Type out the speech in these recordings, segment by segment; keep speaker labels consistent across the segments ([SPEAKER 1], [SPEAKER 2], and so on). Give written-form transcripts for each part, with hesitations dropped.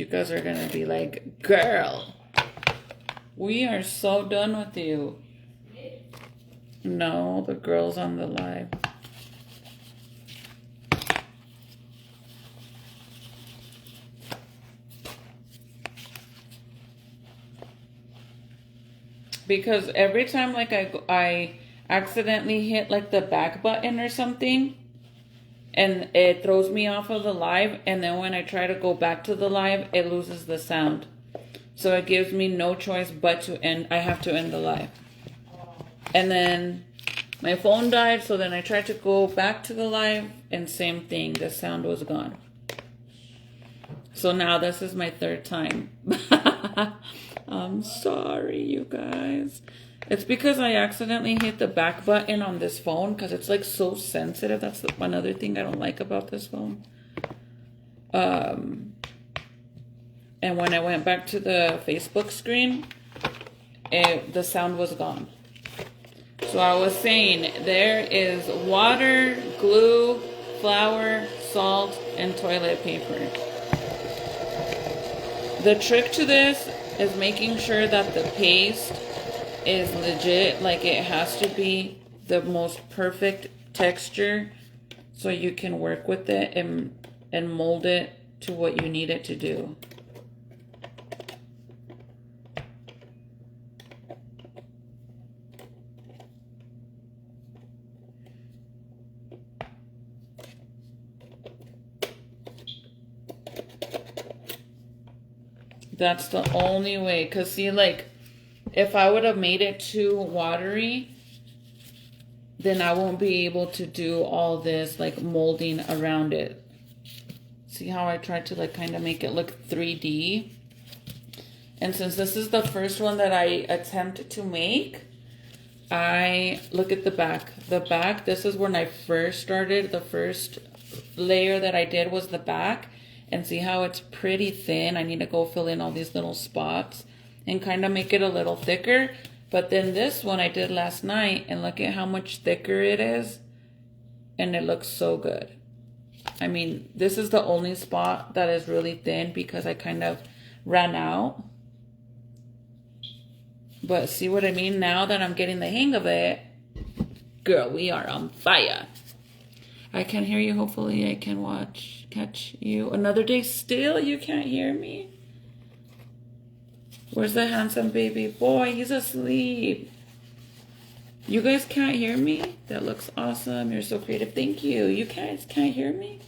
[SPEAKER 1] You guys are gonna be like, girl, we are so done with you. No, the girls on the live. Because every time like I accidentally hit like the back button or something, and it throws me off of the live, and then when I try to go back to the live, it loses the sound. So it gives me no choice but to end. I have to end the live. And then my phone died, so then I tried to go back to the live, and same thing, the sound was gone. So now this is my third time. I'm sorry, you guys. It's because I accidentally hit the back button on this phone because it's like so sensitive. That's one other thing I don't like about this phone. And when I went back to the Facebook screen, the sound was gone. So I was saying there is water, glue, flour, salt, and toilet paper. The trick to this is making sure that the paste is legit, like it has to be the most perfect texture so you can work with it and mold it to what you need it to do. That's the only way. Because see, like, if I would have made it too watery, then I won't be able to do all this, like, molding around it. See how I tried to, like, kind of make it look 3D? And since this is the first one that I attempt to make, I look at the back. The back, this is when I first started. The first layer that I did was the back. And see how it's pretty thin. I need to go fill in all these little spots and kind of make it a little thicker. But then this one I did last night, and look at how much thicker it is. And it looks so good. I mean, this is the only spot that is really thin because I kind of ran out. But see what I mean? Now that I'm getting the hang of it, girl, we are on fire. I can hear you. Hopefully I can catch you. Another day still? You can't hear me? Where's the handsome baby boy? He's asleep. You guys can't hear me? That looks awesome. You're so creative. Thank you. You guys can't hear me?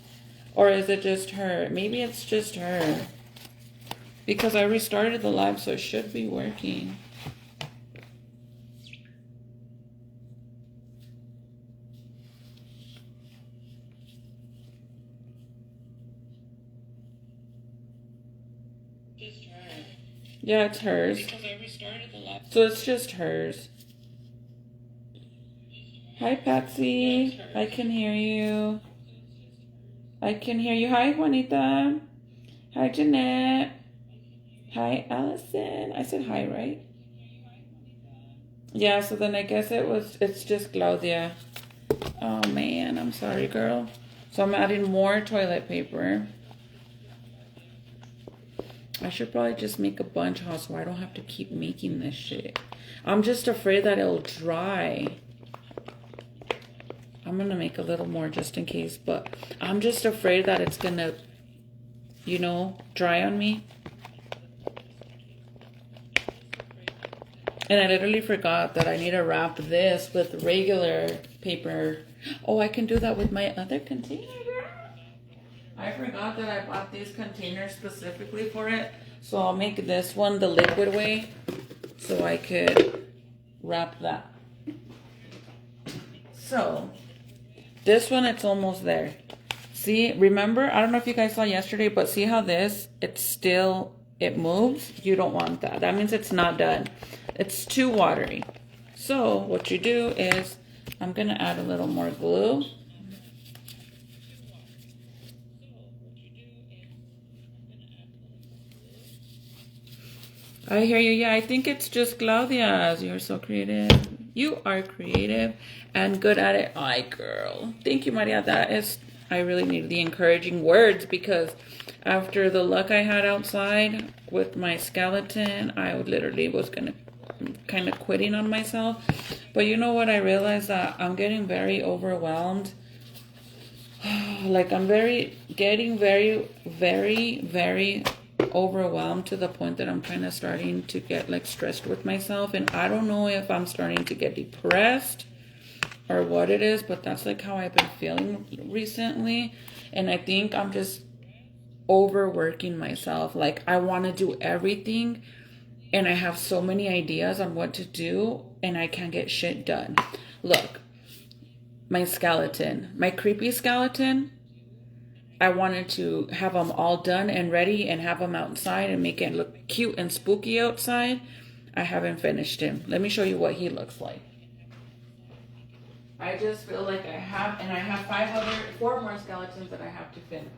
[SPEAKER 1] Or is it just her? Maybe it's just her. Because I restarted the live, so it should be working. Yeah, it's hers. Because I restarted the live. So it's just hers. Hi, Patsy. I can hear you. I can hear you. Hi, Juanita. Hi, Jeanette. Hi, Allison. I said hi, right? Yeah, so then I guess it's just Claudia. Oh, man. I'm sorry, girl. So I'm adding more toilet paper. I should probably just make a bunch, so I don't have to keep making this shit. I'm just afraid that it'll dry. I'm going to make a little more just in case, but I'm just afraid that it's going to, you know, dry on me. And I literally forgot that I need to wrap this with regular paper. Oh, I can do that with my other container. I forgot that I bought these containers specifically for it. So I'll make this one the liquid way so I could wrap that. So this one, it's almost there. See, remember, I don't know if you guys saw yesterday, but see how this, it moves? You don't want that. That means it's not done. It's too watery. So what you do is, I'm going to add a little more glue. I hear you. Yeah, I think it's just Claudia's. You're so creative. You are creative and good at it. Ay, girl. Thank you, Maria. That is I really need the encouraging words, because after the luck I had outside with my skeleton, I literally was going to kind of quitting on myself. But you know what? I realized that I'm getting very overwhelmed. Like I'm getting very, very overwhelmed to the point that I'm kind of starting to get like stressed with myself. And I don't know if I'm starting to get depressed or what it is, but that's like how I've been feeling recently. And I think I'm just overworking myself. Like I want to do everything, and I have so many ideas on what to do, and I can't get shit done. Look, my skeleton, my creepy skeleton, I wanted to have them all done and ready and have them outside and make it look cute and spooky outside. I haven't finished him. Let me show you what he looks like. I just feel like I have 4 more skeletons that I have to finish.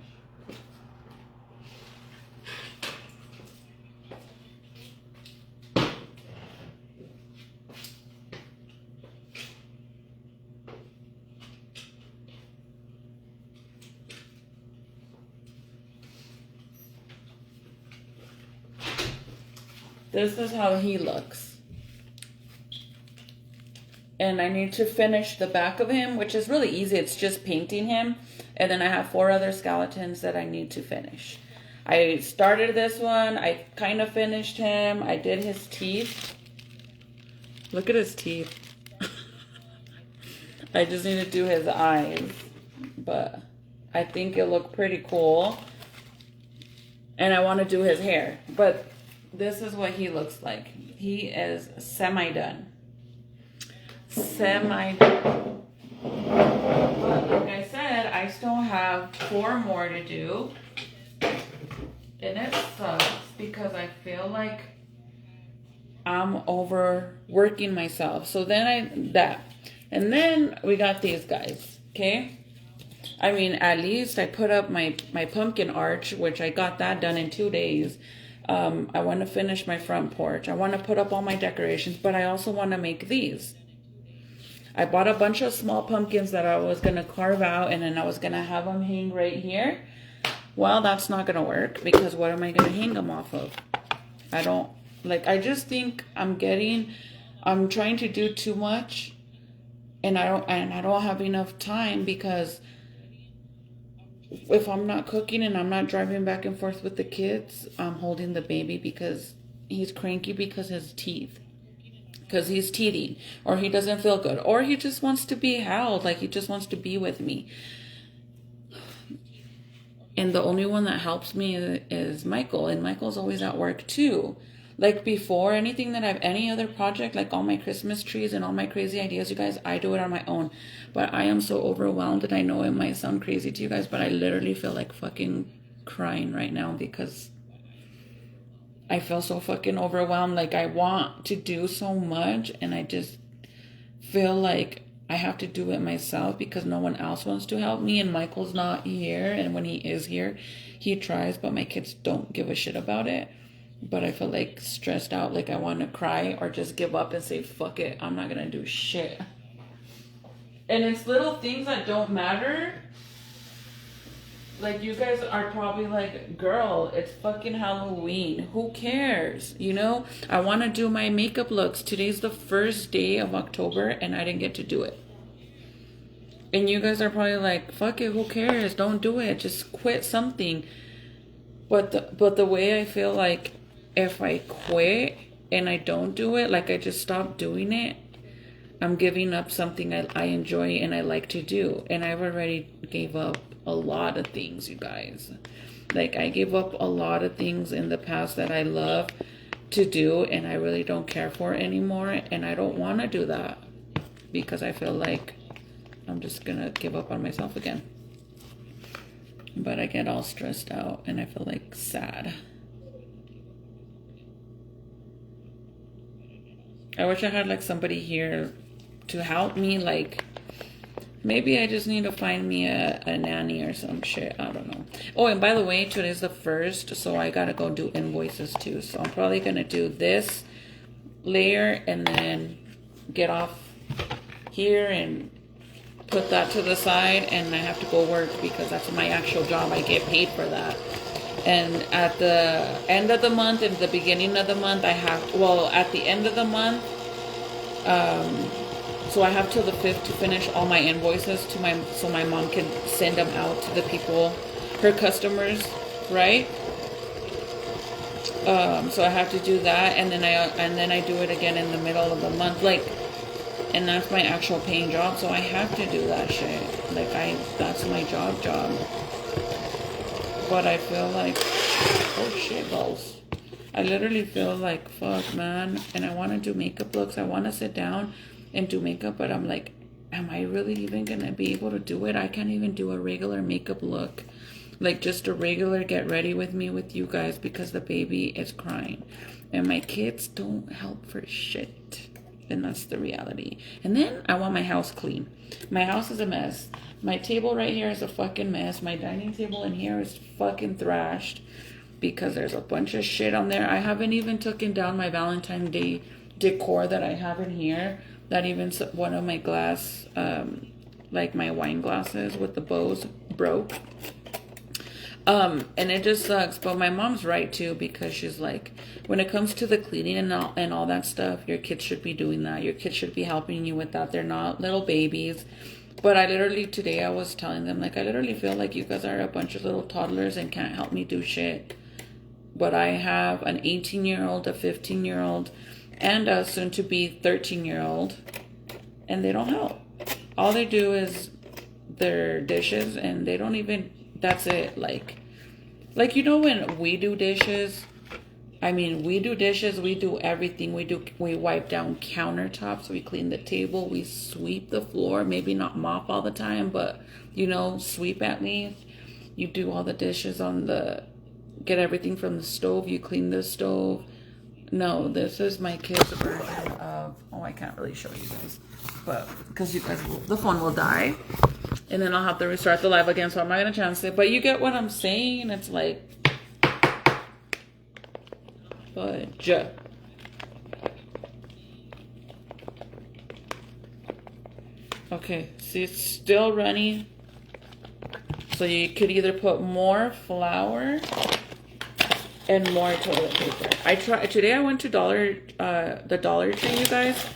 [SPEAKER 1] This is how he looks. And I need to finish the back of him, which is really easy. It's just painting him. And then I have 4 other skeletons that I need to finish. I started this one. I kind of finished him. I did his teeth. Look at his teeth. I just need to do his eyes. But I think it'll look pretty cool. And I want to do his hair. But this is what he looks like. He is semi-done. Semi-done. But like I said, I still have 4 more to do. And it sucks because I feel like I'm overworking myself. So then and then we got these guys, okay? I mean, at least I put up my pumpkin arch, which I got that done in 2 days. I want to finish my front porch. I want to put up all my decorations, but I also want to make these. I bought a bunch of small pumpkins that I was going to carve out, and then I was going to have them hang right here. Well, that's not going to work, because what am I going to hang them off of? I just think I'm trying to do too much, and I don't have enough time, because if I'm not cooking and I'm not driving back and forth with the kids, I'm holding the baby because he's cranky because his teeth. Because he's teething, or he doesn't feel good, or he just wants to be held, like he just wants to be with me. And the only one that helps me is Michael, and Michael's always at work too. Like before, any other project, like all my Christmas trees and all my crazy ideas, you guys, I do it on my own. But I am so overwhelmed, and I know it might sound crazy to you guys, but I literally feel like fucking crying right now because I feel so fucking overwhelmed. Like I want to do so much, and I just feel like I have to do it myself because no one else wants to help me, and Michael's not here. And when he is here, he tries, but my kids don't give a shit about it. But I feel like stressed out, like I want to cry or just give up and say, fuck it, I'm not gonna do shit. And it's little things that don't matter. Like, you guys are probably like, girl, it's fucking Halloween. Who cares? You know, I want to do my makeup looks. Today's the first day of October, and I didn't get to do it. And you guys are probably like, fuck it, who cares? Don't do it. Just quit something. But the way I feel like if I quit and I don't do it, like I just stop doing it, I'm giving up something I enjoy and I like to do. And I've already gave up a lot of things, you guys. Like I gave up a lot of things in the past that I love to do and I really don't care for anymore. And I don't want to do that because I feel like I'm just going to give up on myself again. But I get all stressed out and I feel like sad. I wish I had like somebody here to help me. Like maybe I just need to find me a nanny or some shit. I don't know. Oh, and by the way, today's the 1st, so I gotta go do invoices too. So I'm probably gonna do this layer and then get off here and put that to the side, and I have to go work because that's my actual job. I get paid for that. And at the end of the month and the beginning of the month, at the end of the month, so I have till the 5th to finish all my invoices so my mom can send them out to the people, her customers, right? So I have to do that, and then I do it again in the middle of the month, and that's my actual paying job, so I have to do that shit. That's my job. But I feel like, oh shit balls. I literally feel like, fuck, man. And I want to do makeup looks. I want to sit down and do makeup, but I'm like, am I really even going to be able to do it? I can't even do a regular makeup look. Like just a regular get ready with me with you guys because the baby is crying. And my kids don't help for shit. And that's the reality. And then I want my house clean. My house is a mess. My table right here is a fucking mess. My dining table in here is fucking thrashed because there's a bunch of shit on there. I haven't even taken down my Valentine's Day decor that I have in here. Not even one of my glass, like my wine glasses with the bows broke. And it just sucks, but my mom's right too, because she's like, when it comes to the cleaning and all that stuff, your kids should be doing that. Your kids should be helping you with that. They're not little babies. But today I was telling them, like, I literally feel like you guys are a bunch of little toddlers and can't help me do shit. But I have an 18-year-old, a 15-year-old, and a soon-to-be 13-year-old, and they don't help. All they do is their dishes, and they don't even, that's it. Like when we do dishes, we do everything. We wipe down countertops, we clean the table, we sweep the floor, maybe not mop all the time, but, sweep at least. You do all the dishes get everything from the stove, you clean the stove. No, this is my kids' version of, I can't really show you guys, but, because the phone will die, and then I'll have to restart the live again, so I'm not going to chance it, but you get what I'm saying. It's like, fudge. Okay, see, it's still runny, so you could either put more flour and more toilet paper. Today I went to the Dollar Tree, you guys,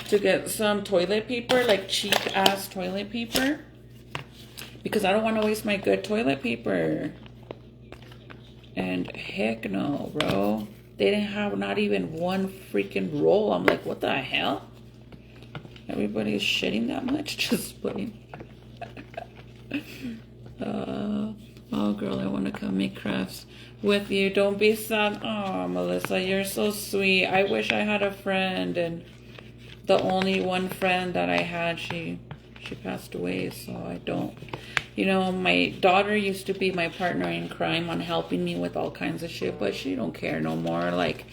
[SPEAKER 1] to get some toilet paper, like cheap ass toilet paper, because I don't want to waste my good toilet paper. And heck no, bro. They didn't have not even one freaking roll. I'm like, what the hell? Everybody's shitting that much? Just putting. Oh, girl, I want to come make crafts with you. Don't be sad. Oh, Melissa, you're so sweet. I wish I had a friend, and the only one friend that I had, she passed away, so I don't. My daughter used to be my partner in crime on helping me with all kinds of shit, but she don't care no more. Like,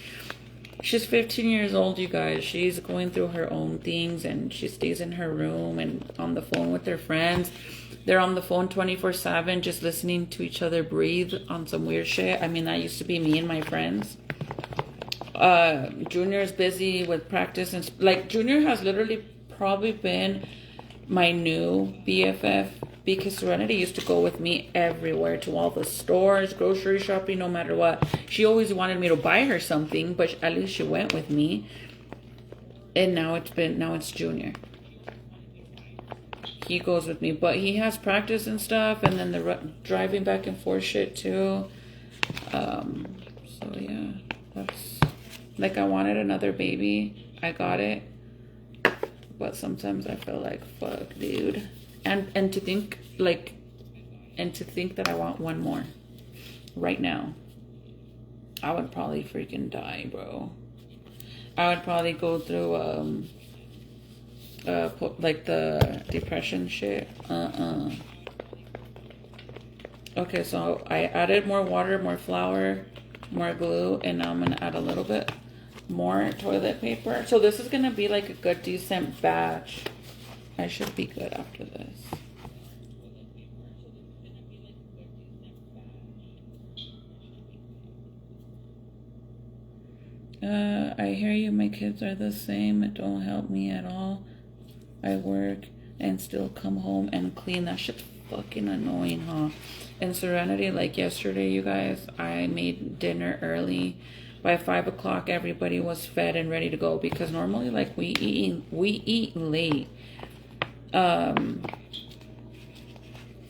[SPEAKER 1] she's 15 years old, you guys. She's going through her own things, and she stays in her room and on the phone with her friends. They're on the phone 24/7, just listening to each other breathe on some weird shit. That used to be me and my friends. Junior's busy with practice, and Junior has literally probably been my new BFF, because Serenity used to go with me everywhere, to all the stores, grocery shopping, no matter what. She always wanted me to buy her something, but at least she went with me. And now it's Junior. He goes with me, but he has practice and stuff, and then the driving back and forth shit too. So yeah, that's I wanted another baby. I got it, but sometimes I feel like, fuck, dude. And to think that I want one more right now, I would probably freaking die, bro. I would probably go through the depression shit. Okay, so I added more water, more flour, more glue, and now I'm gonna add a little bit more toilet paper. So this is gonna be like a good decent batch. I should be good after this. I hear you. My kids are the same. It don't help me at all. I work. and still come home and clean. That shit's fucking annoying, huh? And Serenity, like yesterday, you guys, I made dinner early. By 5 o'clock, everybody was fed and ready to go, because normally, like, we eat late. And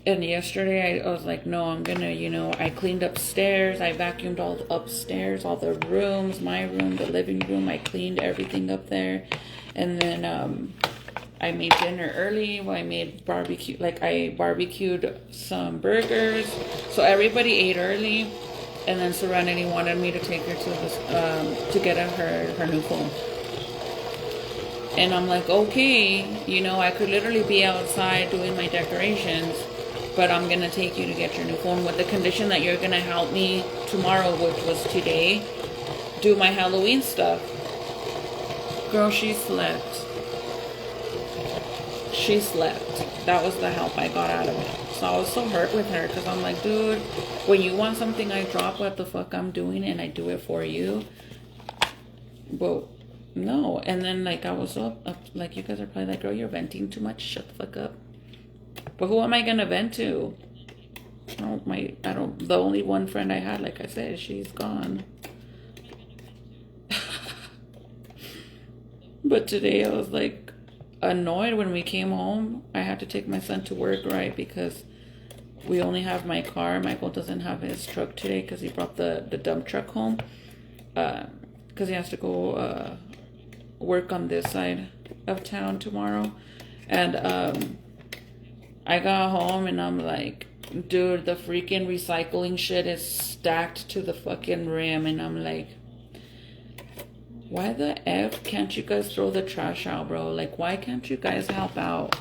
[SPEAKER 1] yesterday I was like, no, I'm gonna, I cleaned upstairs. I vacuumed all upstairs, all the rooms, my room, the living room. I cleaned everything up there. And then I made dinner early. Well, I made barbecue, like I barbecued some burgers. So everybody ate early. And then Serenity wanted me to take her to this, to get her new phone. And I'm like, okay, I could literally be outside doing my decorations, but I'm going to take you to get your new phone with the condition that you're going to help me tomorrow, which was today, do my Halloween stuff. Girl, she slept. She slept. That was the help I got out of it. So I was so hurt with her, because I'm like, dude, when you want something, I drop what the fuck I'm doing and I do it for you. But no. And then, like, I was up, like, you guys are probably like, girl, you're venting too much. Shut the fuck up. But who am I gonna vent to? The only one friend I had, like I said, she's gone. But today I was like annoyed when we came home. I had to take my son to work, right? Because we only have my car. Michael doesn't have his truck today because he brought the dump truck home. Because he has to go work on this side of town tomorrow. And I got home and I'm like, dude, the freaking recycling shit is stacked to the fucking rim. And I'm like, why the F can't you guys throw the trash out, bro? Like, why can't you guys help out?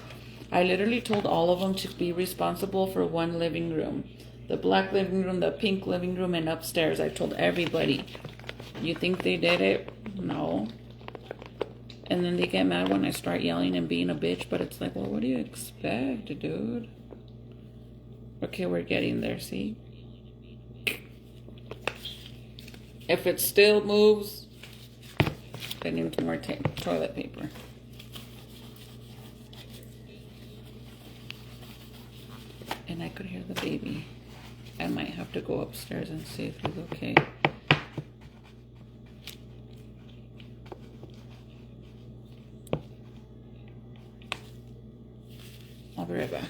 [SPEAKER 1] I literally told all of them to be responsible for one living room. The black living room, the pink living room, and upstairs. I told everybody. You think they did it? No. And then they get mad when I start yelling and being a bitch. But it's like, well, what do you expect, dude? Okay, we're getting there, see? If it still moves, I need more toilet paper. And I could hear the baby. I might have to go upstairs and see if he's okay. I'll be right back.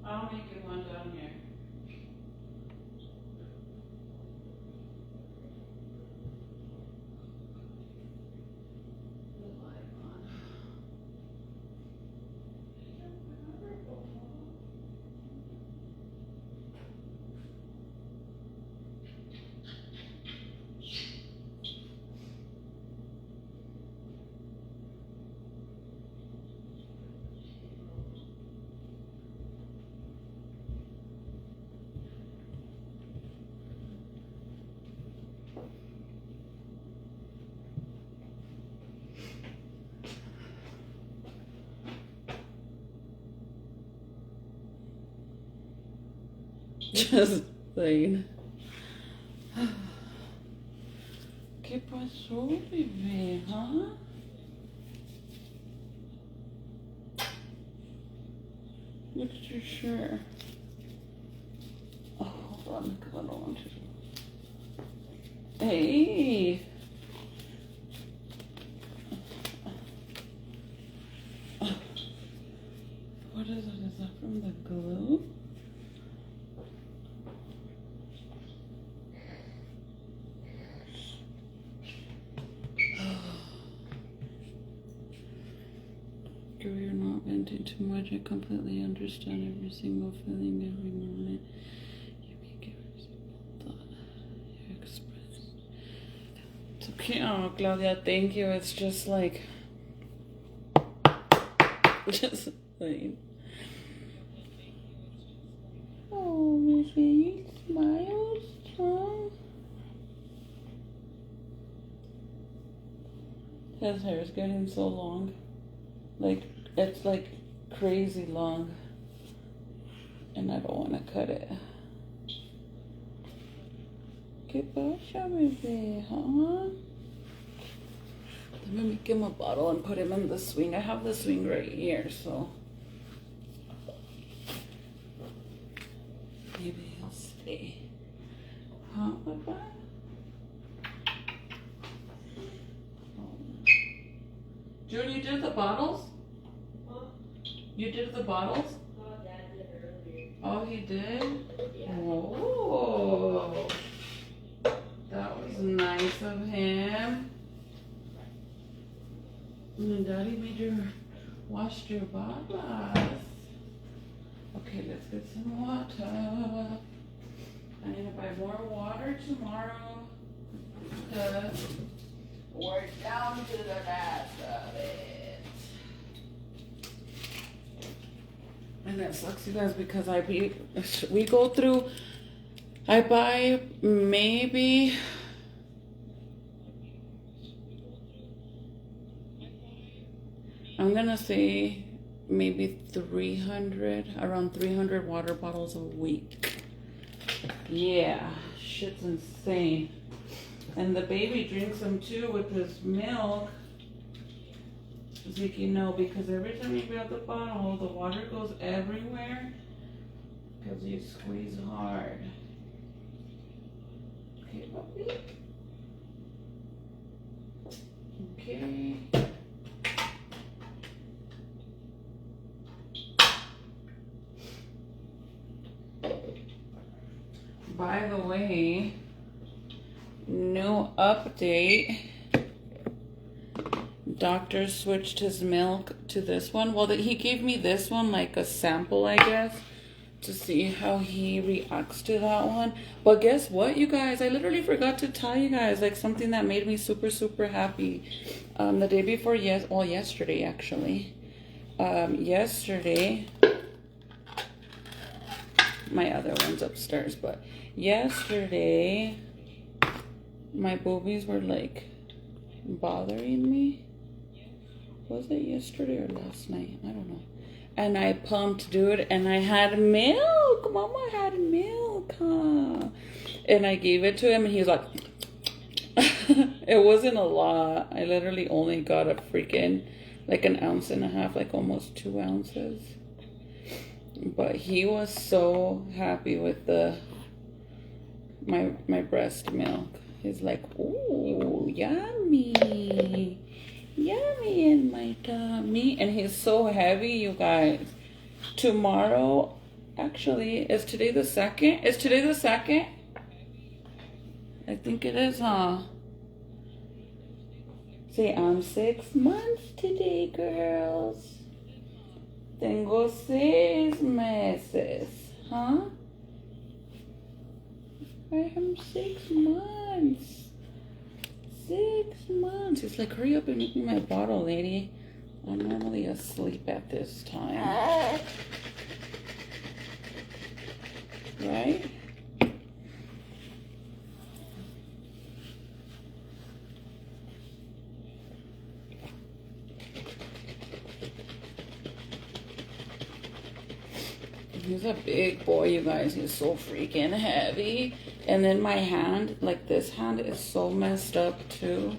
[SPEAKER 1] I'll make you one down here. Just saying. ¿Qué pasó, bebé? Huh? Look at your shirt. Oh, hold on, because I don't want to. Hey. What is it? Is that from the glue? Girl, you're not venting too much. I completely understand every single feeling, every moment. You make every single thought you express. It's okay. Oh, Claudia, thank you. It's just like, oh, Missy, you smile strong. His hair is getting so long. Like, it's like crazy long. And I don't want to cut it. ¿Qué pasa, bebé? Huh? Let me make him a bottle and put him in the swing. I have the swing right here, so maybe he'll stay. Huh, Papa? June, you did the bottles? Huh? You did the bottles? Oh, Dad did earlier. Oh, he did? Yeah. Oh, that was nice of him. And Daddy made you wash your babas. Okay, let's get some water. I need to buy more water tomorrow because we're down to the last of it. And that sucks, you guys, because we go through, I buy maybe I'm gonna say maybe 300, around 300 water bottles a week. Yeah, shit's insane. And the baby drinks them too with his milk. Zeke, you know, because every time you grab the bottle, the water goes everywhere because you squeeze hard. Okay, puppy. Okay. By the way, new update. Doctor switched his milk to this one. Well, he gave me this one like a sample, I guess, to see how he reacts to that one. But guess what, you guys? I literally forgot to tell you guys like something that made me super, super happy. The day before, yesterday actually. Yesterday, my other one's upstairs, but yesterday, my boobies were like bothering me. Was it yesterday or last night? I don't know. And I pumped, dude, and I had milk. Mama had milk, huh? And I gave it to him, and he was like, it wasn't a lot. I literally only got a freaking, like an ounce and a half, like almost 2 ounces. But he was so happy with my breast milk. He's like, ooh, yummy. Yummy in my tummy. And he's so heavy, you guys. Tomorrow, actually, is today the 2nd? Is today the 2nd? I think it is, huh? Say, I'm 6 months today, girls. Tengo 6 meses, huh? I am 6 months. 6 months. It's like, hurry up and make me my bottle, lady. I'm normally asleep at this time. Right? He's a big boy, you guys. He's so freaking heavy. And then my hand, like this hand is so messed up too.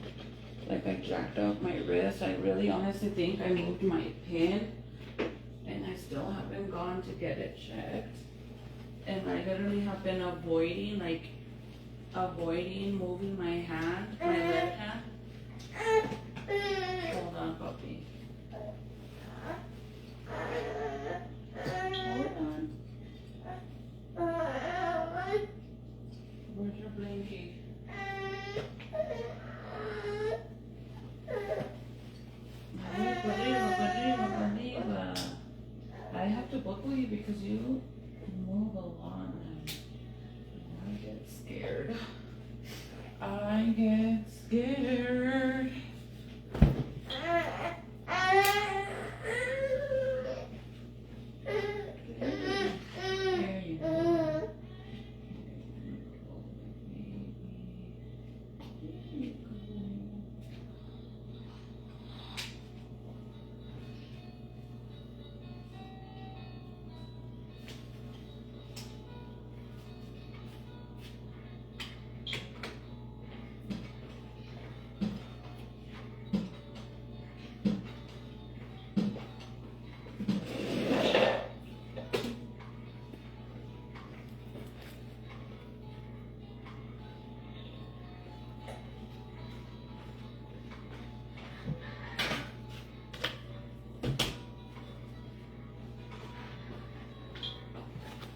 [SPEAKER 1] Like I jacked up my wrist. I really honestly think I moved my pin. And I still haven't gone to get it checked. And I literally have been avoiding moving my hand, my left hand. Hold on, puppy. Hold on. Where's your blankie? Arriba, arriba, arriba, arriba. scared. There you go.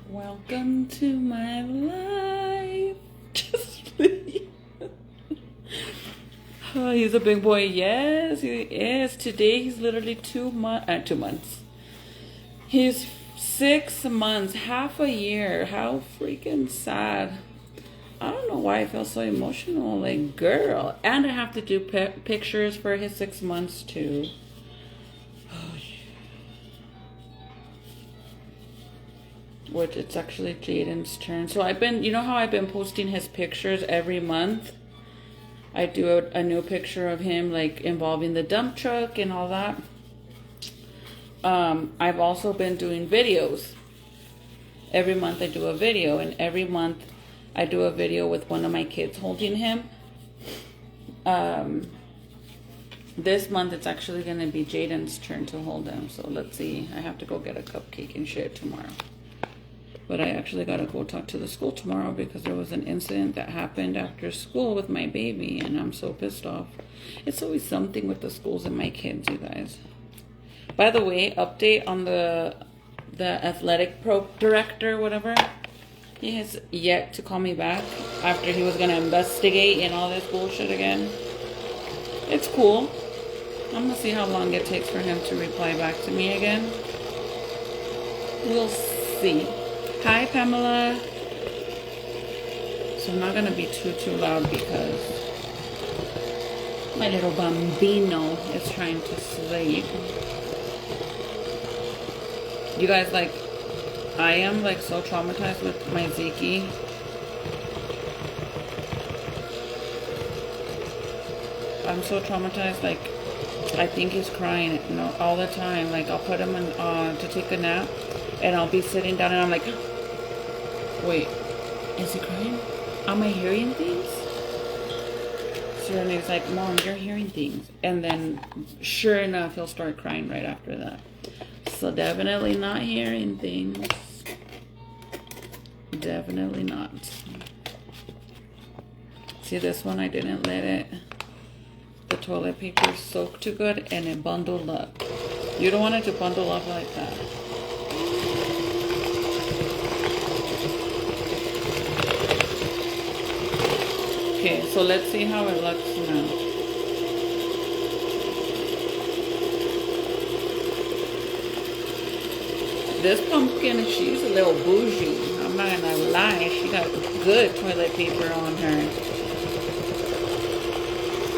[SPEAKER 1] Welcome to my life. Just oh, he's a big boy. Yes, he is. Today he's literally 2 months. He's 6 months, half a year. How freaking sad. I don't know why I feel so emotional. Like, girl. And I have to do pictures for his 6 months too. Which it's actually Jaden's turn. So I've been, you know how I've been posting his pictures every month? I do a new picture of him, like involving the dump truck and all that. I've also been doing videos. Every month I do a video, and every month I do a video with one of my kids holding him. This month it's actually going to be Jaden's turn to hold him. So let's see. I have to go get a cupcake and shit tomorrow. But I actually got to go talk to the school tomorrow because there was an incident that happened after school with my baby, and I'm so pissed off. It's always something with the schools and my kids, you guys. By the way, update on the athletic director, whatever. He has yet to call me back after he was going to investigate and all this bullshit again. It's cool. I'm going to see how long it takes for him to reply back to me again. We'll see. Hi, Pamela. So I'm not going to be too loud because my little bambino is trying to sleep. You guys, like, I am, like, so traumatized with my Zeke. I'm so traumatized, like, I think he's crying, you know, all the time. Like, I'll put him in, to take a nap, and I'll be sitting down, and I'm like, wait, is he crying? Am I hearing things? Serena's like, Mom, you're hearing things. And then, sure enough, he'll start crying right after that. So definitely not hearing things. Definitely not. See, this one, I didn't let it. The toilet paper soaked too good, and it bundled up. You don't want it to bundle up like that. Okay, so let's see how it looks now. This pumpkin, she's a little bougie. I'm not gonna lie, she got good toilet paper on her.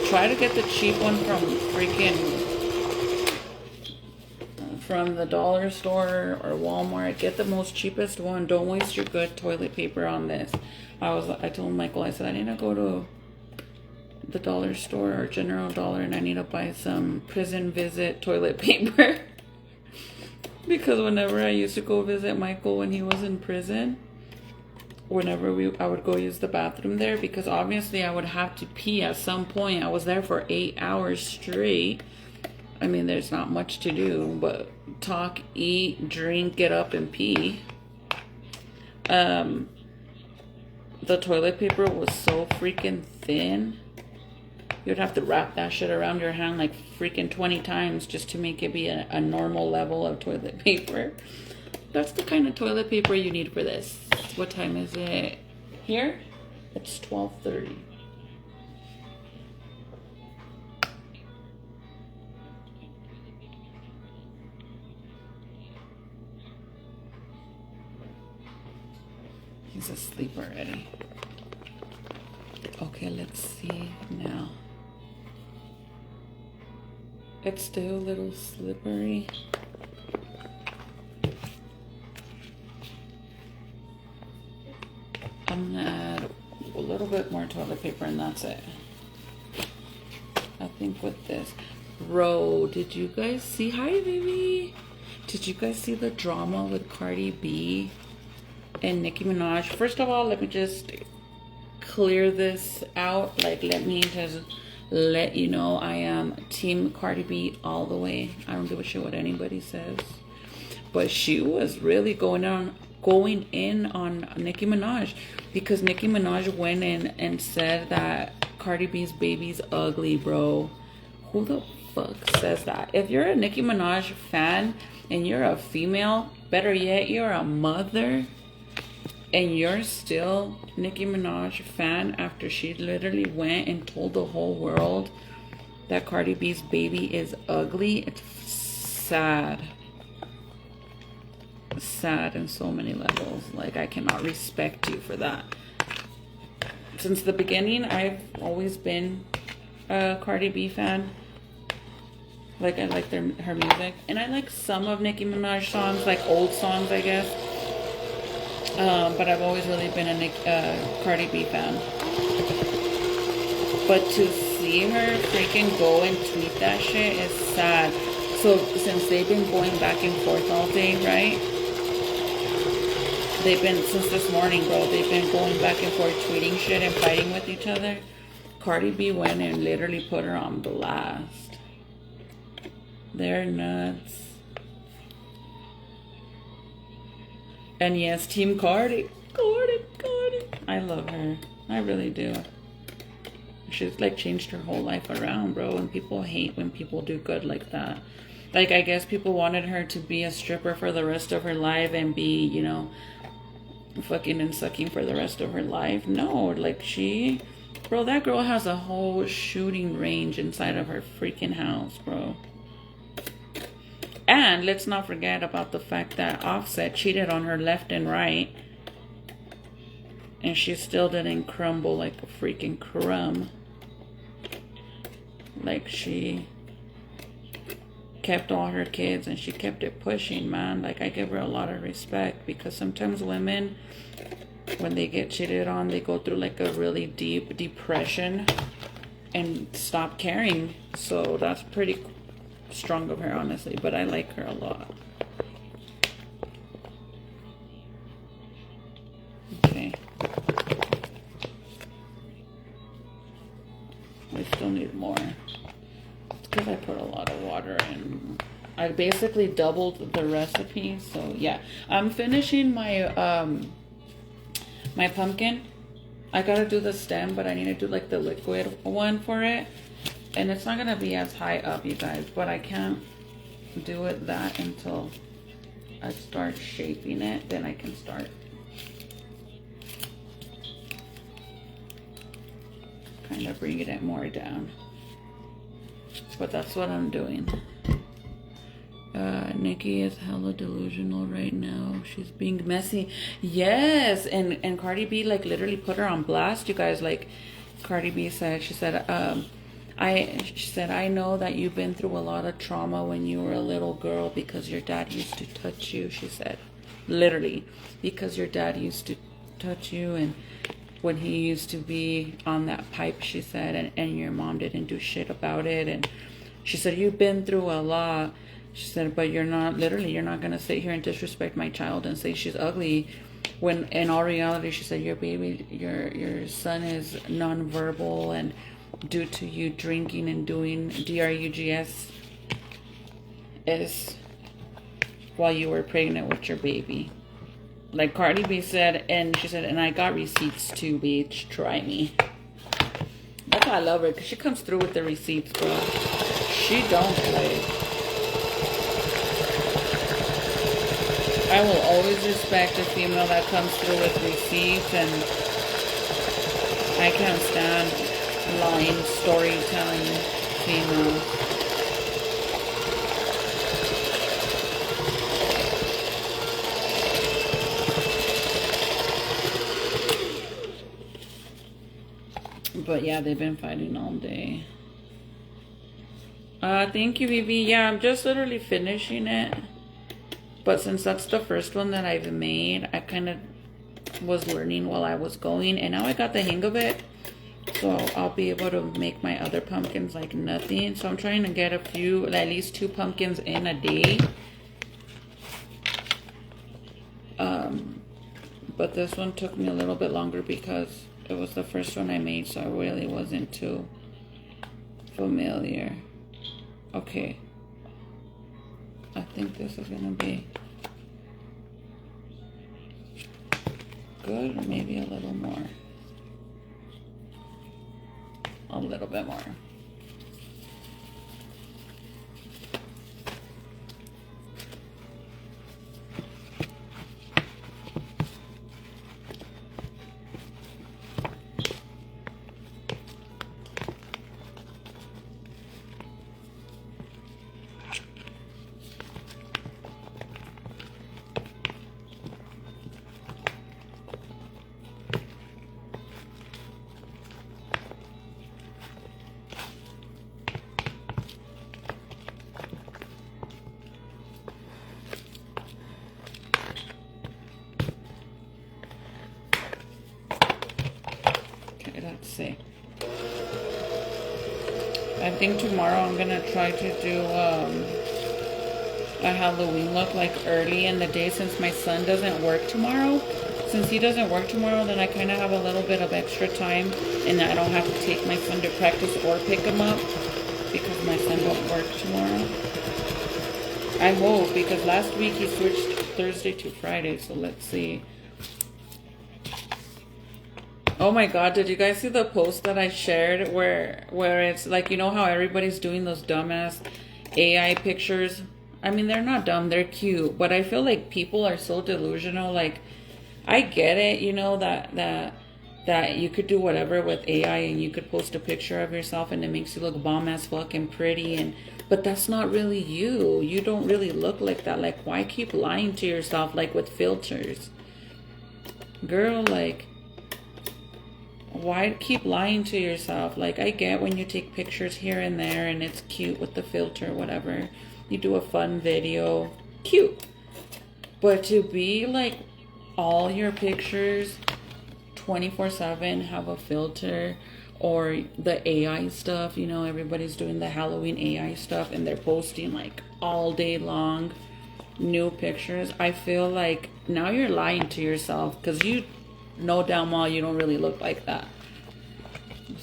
[SPEAKER 1] Try to get the cheap one from the dollar store or Walmart. Get the most cheapest one. Don't waste your good toilet paper on this. I told Michael, I said, I need to go to the dollar store or General Dollar, and I need to buy some prison visit toilet paper. Because whenever I used to go visit Michael when he was in prison, whenever I would go use the bathroom there, because obviously I would have to pee at some point. I was there for 8 hours straight. I mean, there's not much to do but talk, eat, drink, get up, and pee. The toilet paper was so freaking thin. You'd have to wrap that shit around your hand like freaking 20 times just to make it be a normal level of toilet paper. That's the kind of toilet paper you need for this. What time is it here? It's 12:30. He's asleep already. Okay, let's see now. It's still a little slippery. I'm gonna add a little bit more toilet paper and that's it. I think with this. Bro, did you guys see? Hi, baby. Did you guys see the drama with Cardi B and Nicki Minaj? First of all, let me just clear this out. Like, let me just let you know I am Team Cardi B all the way. I don't give a shit what anybody says. But she was really going in on Nicki Minaj because Nicki Minaj went in and said that Cardi B's baby's ugly, bro. Who the fuck says that? If you're a Nicki Minaj fan and you're a female, better yet, you're a mother, and you're still Nicki Minaj fan after she literally went and told the whole world that Cardi B's baby is ugly, it's sad. Sad in so many levels. Like, I cannot respect you for that. Since the beginning, I've always been a Cardi B fan. Like, I like her music. And I like some of Nicki Minaj songs, like old songs, I guess. But I've always really been a Cardi B fan. But to see her freaking go and tweet that shit is sad. So since they've been going back and forth all day, right? Since this morning, bro, they've been going back and forth tweeting shit and fighting with each other. Cardi B went and literally put her on blast. They're nuts. And yes, Team Cardi. Cardi. I love her. I really do. She's like changed her whole life around, bro. And people hate when people do good like that. Like, I guess people wanted her to be a stripper for the rest of her life and be, you know, fucking and sucking for the rest of her life. No, like bro, that girl has a whole shooting range inside of her freaking house, bro. And let's not forget about the fact that Offset cheated on her left and right. And she still didn't crumble like a freaking crumb. Like, she kept all her kids and she kept it pushing, man. Like, I give her a lot of respect because sometimes women, when they get cheated on, they go through like a really deep depression and stop caring. So that's pretty strong of her, honestly. But I like her a lot. Okay. We still need more. It's because I put a lot of water in. I basically doubled the recipe. So yeah, I'm finishing my my pumpkin. I gotta do the stem, but I need to do like the liquid one for it. And it's not gonna be as high up, you guys, but I can't do it that until I start shaping it. Then I can start kind of bringing it more down. But that's what I'm doing. Nicki is hella delusional right now. She's being messy. Yes, and Cardi B like literally put her on blast, you guys. Like, Cardi B said, she said, I know that you've been through a lot of trauma when you were a little girl because your dad used to touch you, she said. Literally, because your dad used to touch you, and when he used to be on that pipe, she said, and your mom didn't do shit about it. And she said, you've been through a lot. She said, but you're not going to sit here and disrespect my child and say she's ugly. When in all reality, she said, your baby, your son is nonverbal, and due to you drinking and doing drugs is while you were pregnant with your baby. Like Cardi B said, and she said, and I got receipts too, bitch. Try me. That's why I love her, because she comes through with the receipts, bro. She don't play. I will always respect a female that comes through with receipts, and I can't stand lying, storytelling females. But yeah, they've been fighting all day. Thank you, Vivi. Yeah, I'm just literally finishing it. But since that's the first one that I've made, I kind of was learning while I was going. And now I got the hang of it. So I'll be able to make my other pumpkins like nothing. So I'm trying to get a few, at least 2 pumpkins in a day. But this one took me a little bit longer because it was the first one I made. So I really wasn't too familiar. Okay. I think this is gonna be good, or maybe a little more. A little bit more. Let's see. I think tomorrow I'm gonna try to do a Halloween look like early in the day, since my son doesn't work tomorrow. Since he doesn't work tomorrow, then I kind of have a little bit of extra time, and I don't have to take my son to practice or pick him up because my son won't work tomorrow. I hope, because last week he switched Thursday to Friday, so let's see. Oh my god, did you guys see the post that I shared where it's like, you know how everybody's doing those dumbass AI pictures? I mean, they're not dumb, they're cute, but I feel like people are so delusional. Like, I get it, you know, that you could do whatever with AI and you could post a picture of yourself and it makes you look bomb as fuck and pretty, but that's not really you. You don't really look like that. Like, why keep lying to yourself, like with filters? Girl, like, why keep lying to yourself? Like, I get when you take pictures here and there and it's cute with the filter, whatever. You do a fun video, cute. But to be like all your pictures 24/7 have a filter, or the AI stuff, you know, everybody's doing the Halloween AI stuff and they're posting like all day long new pictures. I feel like now you're lying to yourself, because you know damn well you don't really look like that.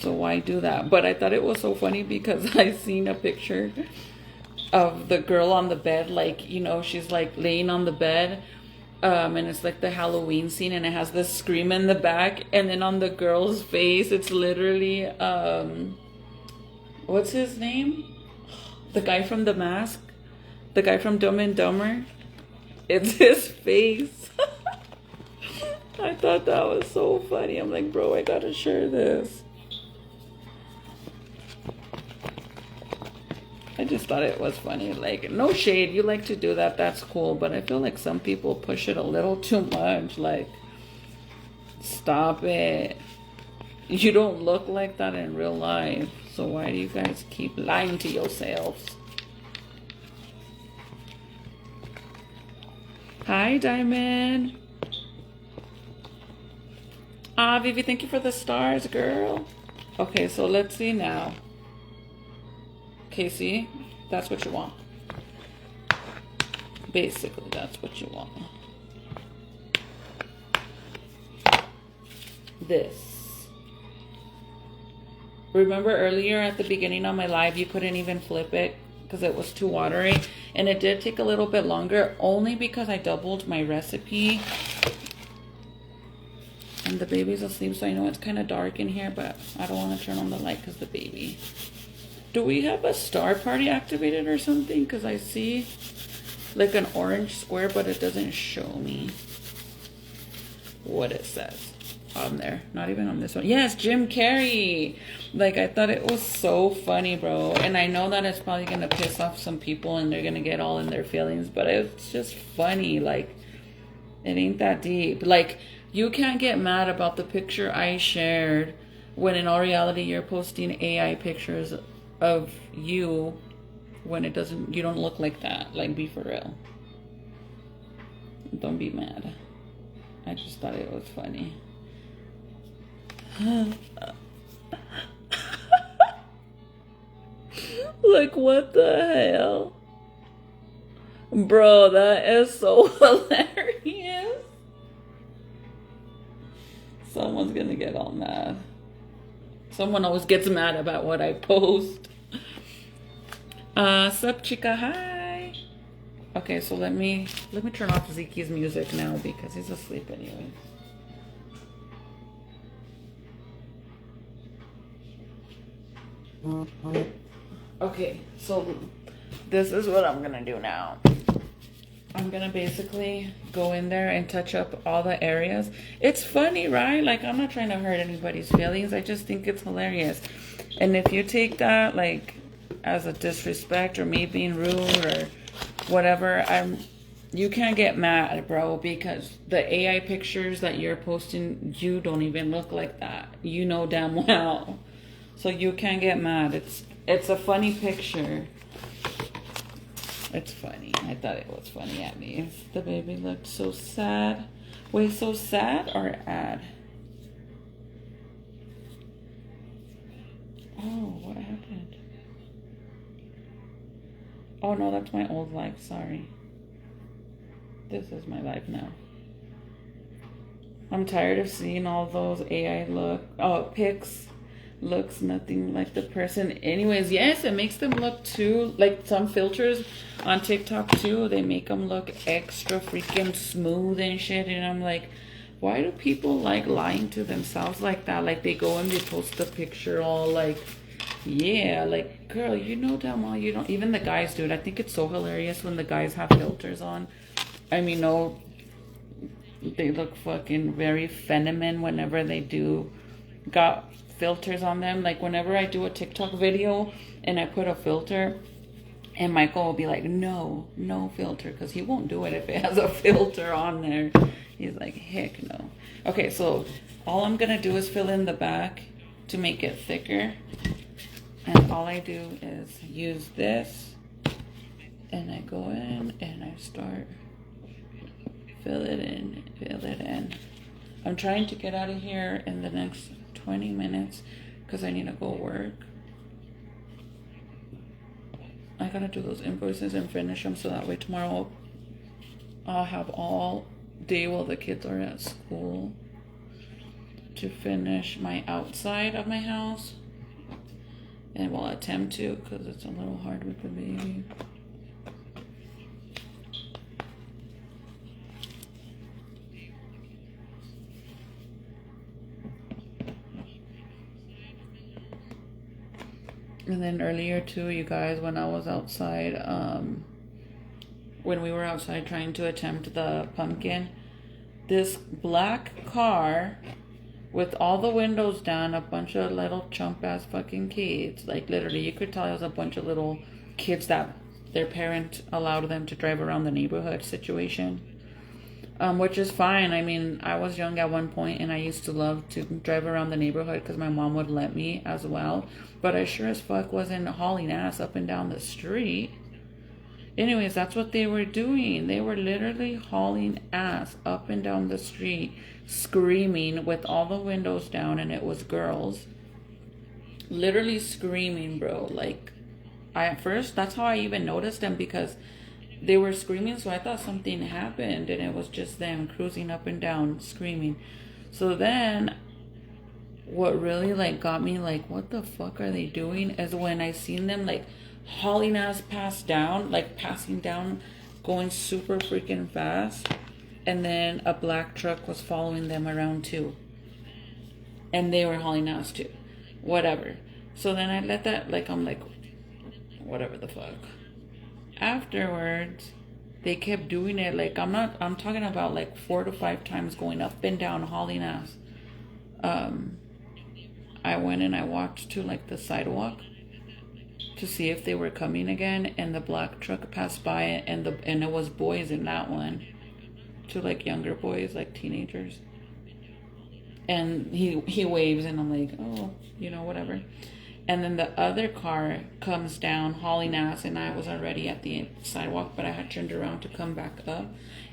[SPEAKER 1] So why do that? But I thought it was so funny because I seen a picture of the girl on the bed, like, you know, she's like laying on the bed, and it's like the Halloween scene, and it has this scream in the back, and then on the girl's face it's literally what's his name, the guy from The Mask, the guy from Dumb and Dumber. It's his face. I thought that was so funny. I'm like, bro, I gotta share this. I just thought it was funny. Like, no shade, you like to do that, that's cool, but I feel like some people push it a little too much. Like, stop it. You don't look like that in real life, so why do you guys keep lying to yourselves? Hi, Diamond. Ah, Vivi, thank you for the stars, girl. Okay, so let's see now. Okay, see? That's what you want. Basically, that's what you want. This. Remember earlier at the beginning of my live, you couldn't even flip it because it was too watery. And it did take a little bit longer, only because I doubled my recipe. And the baby's asleep, so I know it's kind of dark in here, but I don't want to turn on the light because the baby. Do we have a star party activated or something? Because I see like an orange square, but it doesn't show me what it says on there. Not even on this one. Yes, Jim Carrey. Like, I thought it was so funny, bro. And I know that it's probably going to piss off some people and they're going to get all in their feelings, but it's just funny. Like, it ain't that deep. Like, you can't get mad about the picture I shared when in all reality you're posting AI pictures of you when it doesn't, you don't look like that. Like, be for real. Don't be mad. I just thought it was funny. Like, what the hell? Bro, that is so hilarious. Someone's gonna get all mad. Someone always gets mad about what I post. Sup, chica, hi. Okay, so let me turn off Zeke's music now because he's asleep anyway. Okay, so this is what I'm gonna do now. I'm gonna basically go in there and touch up all the areas. It's funny, right? Like, I'm not trying to hurt anybody's feelings. I just think it's hilarious. And if you take that like as a disrespect or me being rude or whatever, you can't get mad, bro, because the AI pictures that you're posting, you don't even look like that. You know damn well. So you can't get mad. It's a funny picture. It's funny. I thought it was funny at me. The baby looked so sad. Wait, so sad or ad? Oh, what happened? Oh no, that's my old life. Sorry. This is my life now. I'm tired of seeing all those AI pics. Looks nothing like the person. Anyways, yes, it makes them look too, like some filters on TikTok too, they make them look extra freaking smooth and shit. And I'm like, why do people like lying to themselves like that? Like, they go and they post the picture all like, yeah, like, girl, you know damn well you don't. Even the guys, dude, I think it's so hilarious when the guys have filters on. I mean, no, they look fucking very feminine whenever they do got filters on them. Like, whenever I do a TikTok video and I put a filter, and Michael will be like, no filter, because he won't do it if it has a filter on there. He's like, heck no. Okay, so all I'm gonna do is fill in the back to make it thicker, and all I do is use this, and I go in and I start fill it in. I'm trying to get out of here in the next 20 minutes because I need to go work. I gotta do those invoices and finish them so that way tomorrow I'll have all day while the kids are at school to finish my outside of my house. And we'll attempt to, because it's a little hard with the baby. And then earlier too, you guys, when I was outside, when we were outside trying to attempt the pumpkin, this black car with all the windows down, a bunch of little chump ass fucking kids, like literally you could tell it was a bunch of little kids that their parent allowed them to drive around the neighborhood situation. Which is fine. I mean, I was young at one point and I used to love to drive around the neighborhood because my mom would let me as well. But I sure as fuck wasn't hauling ass up and down the street. Anyways, that's what they were doing. They were literally hauling ass up and down the street, screaming with all the windows down, and it was girls. Literally screaming, bro. Like, at first, that's how I even noticed them, because they were screaming, so I thought something happened, and it was just them cruising up and down, screaming. So then, what really, like, got me, like, what the fuck are they doing, is when I seen them, like, hauling ass passing down, going super freaking fast, and then a black truck was following them around, too. And they were hauling ass, too. Whatever. So then I let that, like, I'm like, whatever the fuck. Afterwards, they kept doing it. Like, I'm talking about like 4 to 5 times going up and down, hauling ass. I went and I walked to like the sidewalk to see if they were coming again, and the black truck passed by, and it was boys in that one, 2 like younger boys, like teenagers. And he waves, and I'm like, oh, you know, whatever. And then the other car comes down hauling ass, and I was already at the sidewalk, but I had turned around to come back up.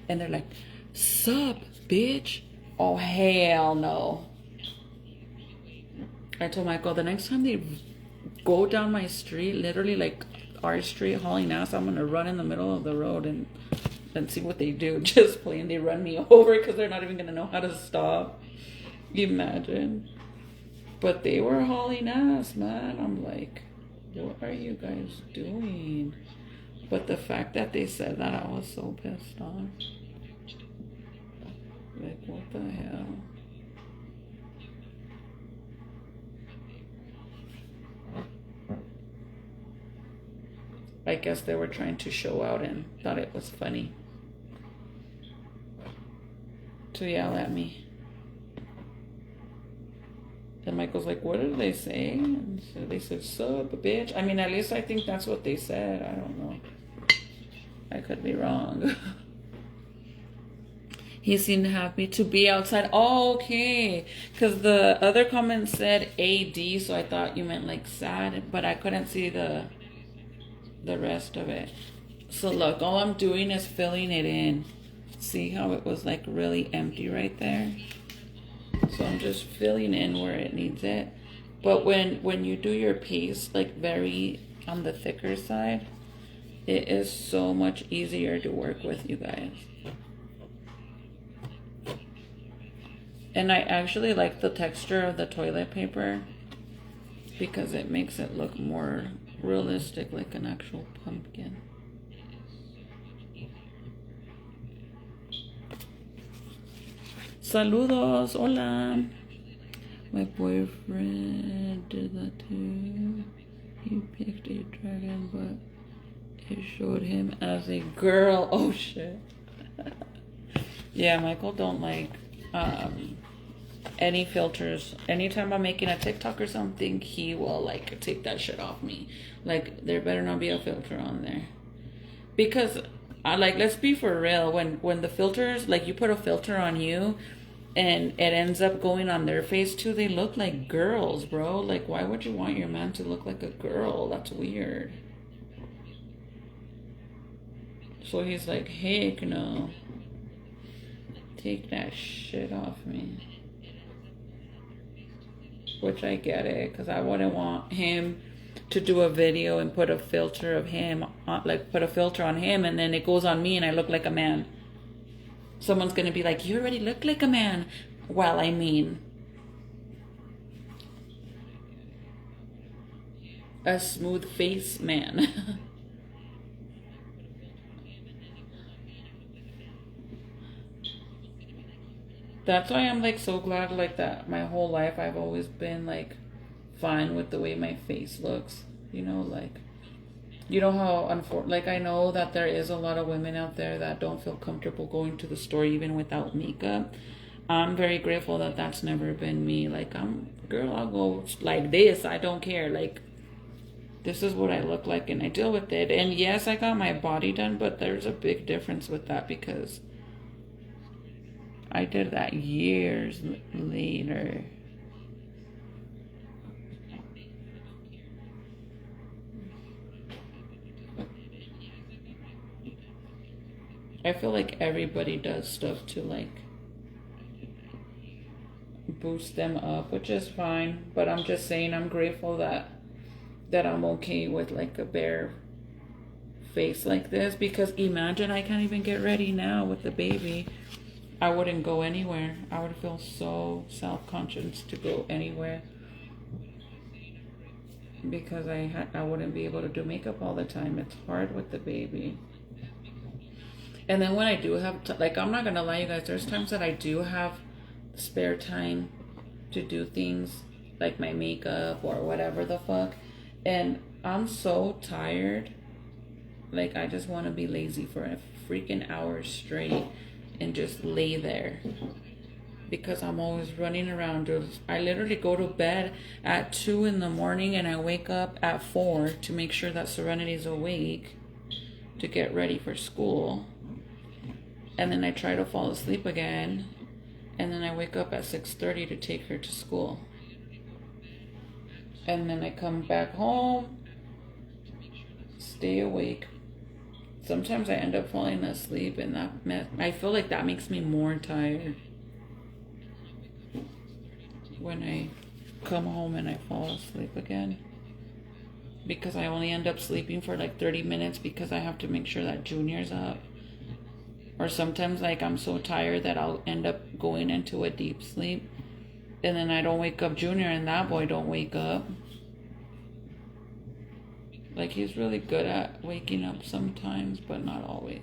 [SPEAKER 1] And they're like, "Sup, bitch?" Oh, hell no. I told Michael, the next time they go down my street, literally like our street hauling ass, I'm going to run in the middle of the road and see what they do. Just playing, they run me over because they're not even going to know how to stop. Imagine. But they were hauling ass, man. I'm like, what are you guys doing? But the fact that they said that, I was so pissed off. Like, what the hell? I guess they were trying to show out and thought it was funny to yell at me. And Michael's like, what did they say? And so they said, "Sup, bitch." I mean, at least I think that's what they said. I don't know. I could be wrong. He seemed happy to be outside. Oh, okay. Because the other comment said AD, so I thought you meant like sad, but I couldn't see the rest of it. So look, all I'm doing is filling it in. See how it was like really empty right there? So I'm just filling in where it needs it. But when you do your piece like very on the thicker side, it is so much easier to work with, you guys. And I actually like the texture of the toilet paper because it makes it look more realistic, like an actual pumpkin. Saludos, hola. My boyfriend did that too. He picked a dragon, but it showed him as a girl. Oh shit. Yeah, Michael don't like any filters. Anytime I'm making a TikTok or something, he will like take that shit off me. Like, there better not be a filter on there. Because like, let's be for real, when the filters, like you put a filter on you and it ends up going on their face too, they look like girls, bro. Like, why would you want your man to look like a girl? That's weird. So he's like, heck no. Take that shit off me. Which I get it, because I wouldn't want him to do a video and put a filter of him, like put a filter on him, and then it goes on me and I look like a man. Someone's going to be like, you already look like a man. Well, I mean, a smooth face man. That's why I'm like so glad like that my whole life I've always been like fine with the way my face looks, you know, like, you know how like I know that there is a lot of women out there that don't feel comfortable going to the store even without makeup. I'm very grateful that that's never been me. Like, girl, I'll go like this, I don't care, like, this is what I look like and I deal with it. And yes, I got my body done, but there's a big difference with that because I did that years later. I feel like everybody does stuff to like boost them up, which is fine. But I'm just saying, I'm grateful that I'm okay with like a bare face like this, because imagine I can't even get ready now with the baby. I wouldn't go anywhere. I would feel so self-conscious to go anywhere because I wouldn't be able to do makeup all the time. It's hard with the baby. And then when I do have like, I'm not gonna lie, you guys, there's times that I do have spare time to do things like my makeup or whatever the fuck, and I'm so tired, like I just want to be lazy for a freaking hour straight and just lay there because I'm always running around. I literally go to bed at 2 in the morning and I wake up at 4 to make sure that Serenity's awake to get ready for school. And then I try to fall asleep again. And then I wake up at 6:30 to take her to school. And then I come back home, stay awake. Sometimes I end up falling asleep, and I feel like that makes me more tired when I come home and I fall asleep again. Because I only end up sleeping for like 30 minutes because I have to make sure that Junior's up. Or sometimes like I'm so tired that I'll end up going into a deep sleep. And then I don't wake up Junior, and that boy don't wake up. Like, he's really good at waking up sometimes, but not always.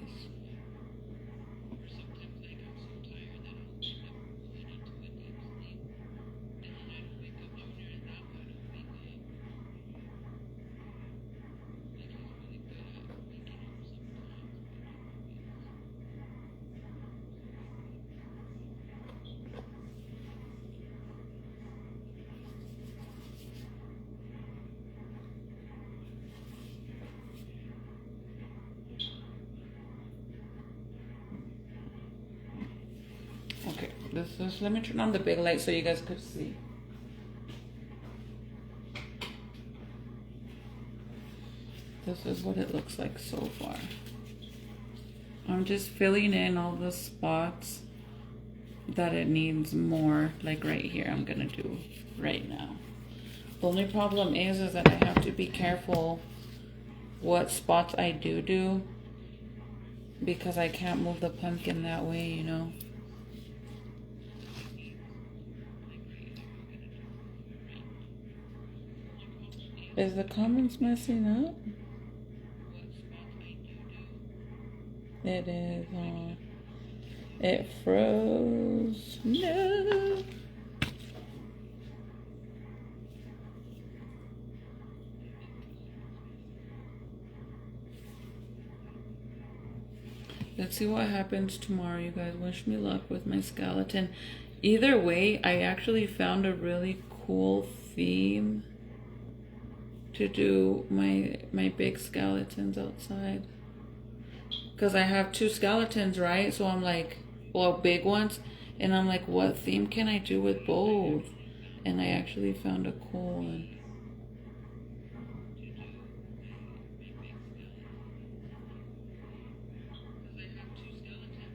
[SPEAKER 1] Okay, let me turn on the big light so you guys could see. This is what it looks like so far. I'm just filling in all the spots that it needs more, like right here. I'm gonna do right now. The only problem is that I have to be careful what spots I do because I can't move the pumpkin that way, you know. Is the comments messing up? It is on. It froze. No. Let's see what happens tomorrow, you guys. Wish me luck with my skeleton. Either way, I actually found a really cool theme to do my big skeletons outside. Because I have 2 skeletons, right? So I'm like, well, big ones. And I'm like, what theme can I do with both? And I actually found a cool one.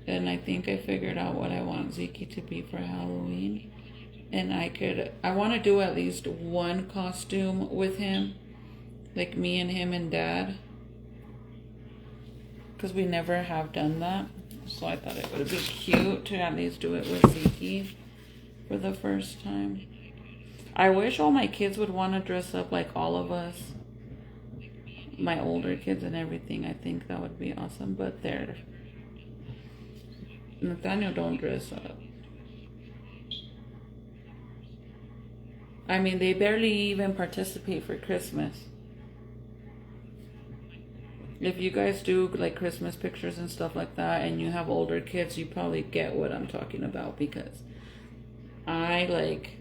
[SPEAKER 1] And I think I figured out what I want Zeke to be for Halloween. And I want to do at least one costume with him. Like me and him and Dad. Because we never have done that. So I thought it would be cute to at least do it with Zeke for the first time. I wish all my kids would want to dress up like all of us. My older kids and everything. I think that would be awesome. But Nathaniel don't dress up. I mean, they barely even participate for Christmas. If you guys do like Christmas pictures and stuff like that and you have older kids, you probably get what I'm talking about, because I like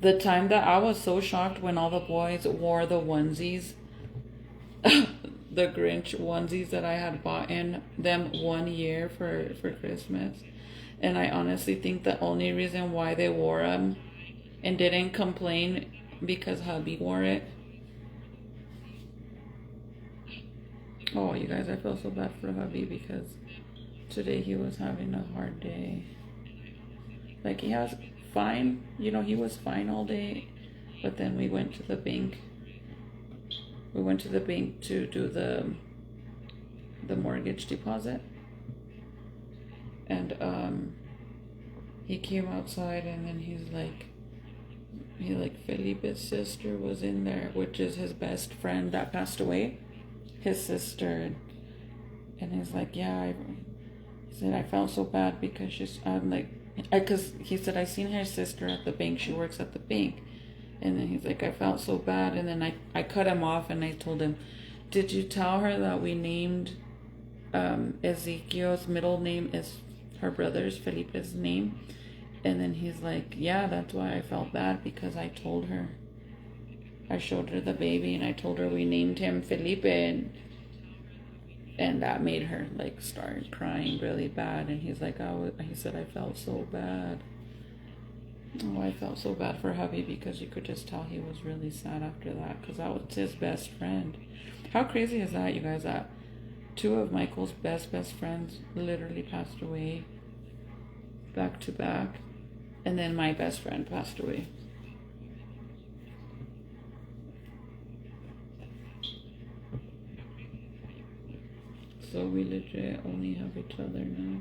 [SPEAKER 1] the time that I was so shocked when all the boys wore the onesies, the Grinch onesies that I had bought in them one year for Christmas. And I honestly think the only reason why they wore them and didn't complain because hubby wore it. Oh, you guys, I feel so bad for hubby because today he was having a hard day. Like, he was fine, you know, he was fine all day, but then we went to the bank. We went to the bank to do the mortgage deposit. And he came outside and then Felipe's sister was in there, which is his best friend that passed away. His sister, and he's like, yeah, he said, I felt so bad because because he said, I seen her sister at the bank, she works at the bank. And then he's like, I felt so bad. And then I cut him off and I told him, did you tell her that we named Ezekiel's middle name is her brother's, Felipe's name? And then he's like, yeah, that's why I felt bad, because I told her. I showed her the baby and I told her we named him Felipe, and that made her like start crying really bad. And he's like, he said, I felt so bad. Oh, I felt so bad for hubby because you could just tell he was really sad after that because that was his best friend. How crazy is that, you guys, that two of Michael's best friends literally passed away back to back, and then my best friend passed away. So we legit only have each other now.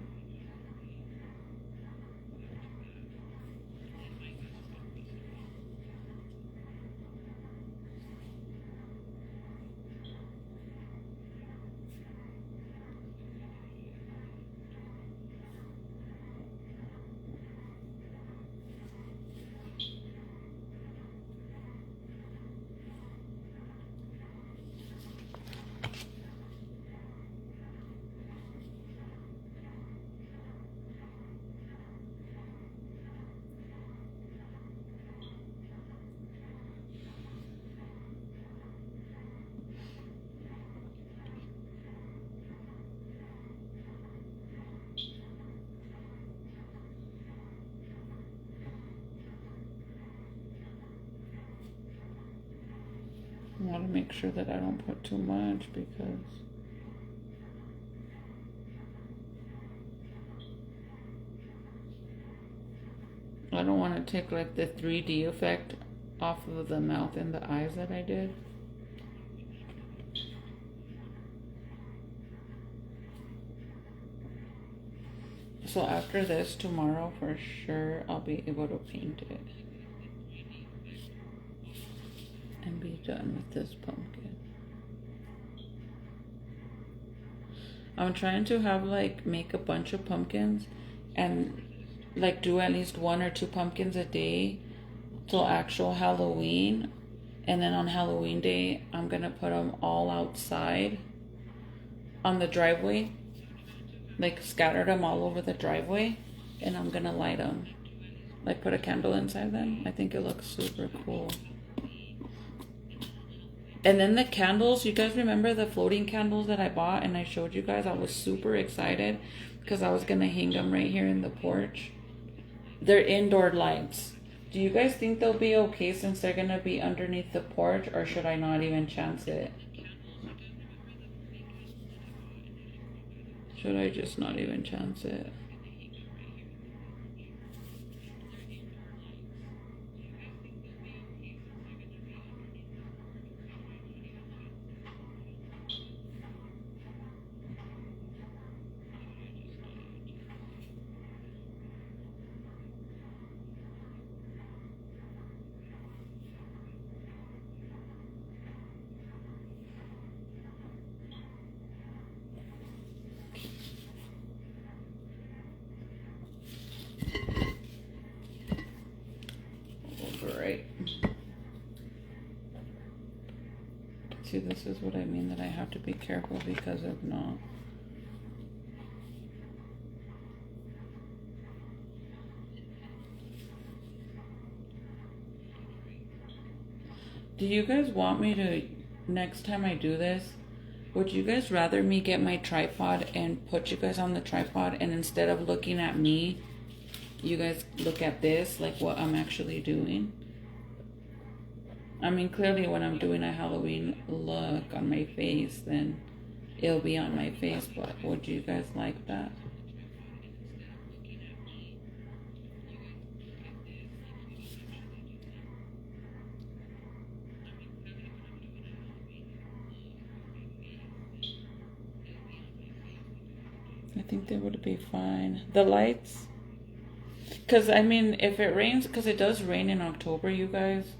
[SPEAKER 1] I want to make sure that I don't put too much because I don't want to take like the 3D effect off of the mouth and the eyes that I did. So after this, tomorrow for sure, I'll be able to paint it and be done with this pumpkin. I'm trying to have like make a bunch of pumpkins and like do at least 1 or 2 pumpkins a day till actual Halloween, and then on Halloween day I'm gonna put them all outside on the driveway, like scattered them all over the driveway, and I'm gonna light them, like put a candle inside them. I think it looks super cool. And then the candles, you guys remember the floating candles that I bought and I showed you guys? I was super excited because I was gonna hang them right here in the porch. They're indoor lights. Do you guys think they'll be okay since they're gonna be underneath the porch, or should I not even chance it? Should I just not even chance it? Right. See, this is what I mean, that I have to be careful because if not. Do you guys want me to, next time I do this, would you guys rather me get my tripod and put you guys on the tripod, and instead of looking at me, you guys look at this, like what I'm actually doing? I mean, clearly when I'm doing a Halloween look on my face, then it'll be on my face, but would you guys like that? I think they would be fine. The lights, because I mean, if it rains, because it does rain in October, you guys.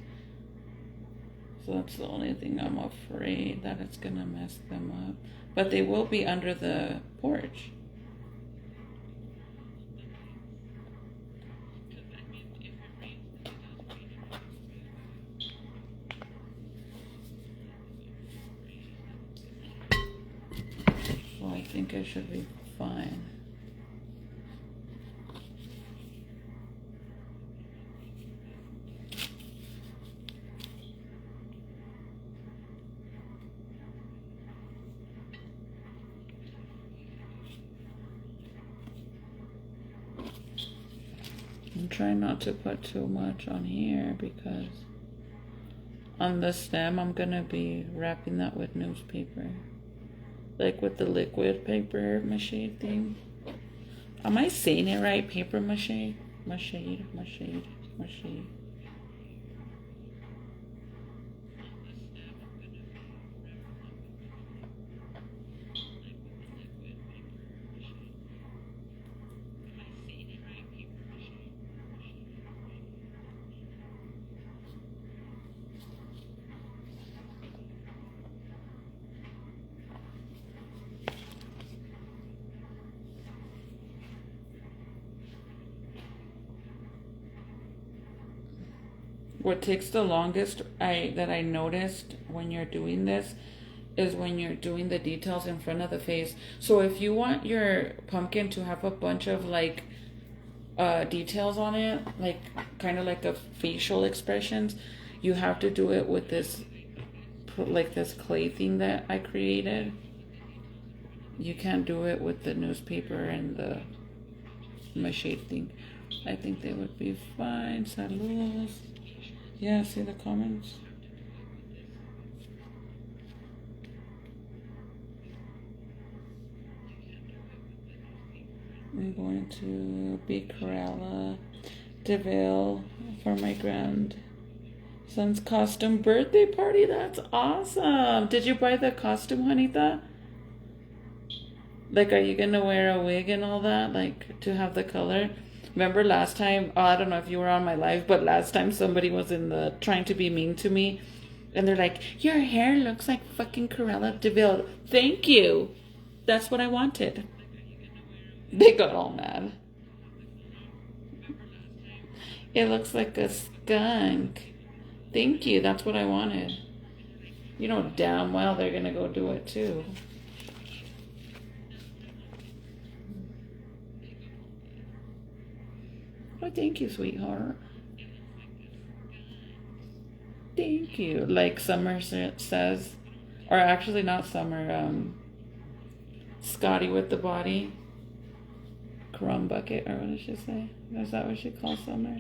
[SPEAKER 1] So that's the only thing I'm afraid that it's gonna mess them up. But they will be under the porch. So I think I should be fine. I'm trying not to put too much on here because on the stem I'm gonna be wrapping that with newspaper. Like with the liquid paper mache thing. Am I saying it right? Paper mache? Mache. What takes the longest that I noticed when you're doing this is when you're doing the details in front of the face. So if you want your pumpkin to have a bunch of like details on it, like kind of like a facial expressions, you have to do it with this like this clay thing that I created. You can't do it with the newspaper and the mache thing. I think they would be fine. Saludos. Yeah, see the comments? I'm going to be Corella DeVille for my grandson's costume birthday party. That's awesome. Did you buy the costume, Juanita? Like, are you gonna wear a wig and all that? Like, to have the color? Remember last time, I don't know if you were on my live, but last time somebody was trying to be mean to me. And they're like, your hair looks like fucking Corella DeVille. Thank you. That's what I wanted. They got all mad. It looks like a skunk. Thank you. That's what I wanted. You know damn well they're going to go do it too. Oh, thank you, sweetheart. Thank you. Like Summer says, or actually not Summer, Scotty with the body. Crumb bucket, or what did she say? Is that what she calls Summer?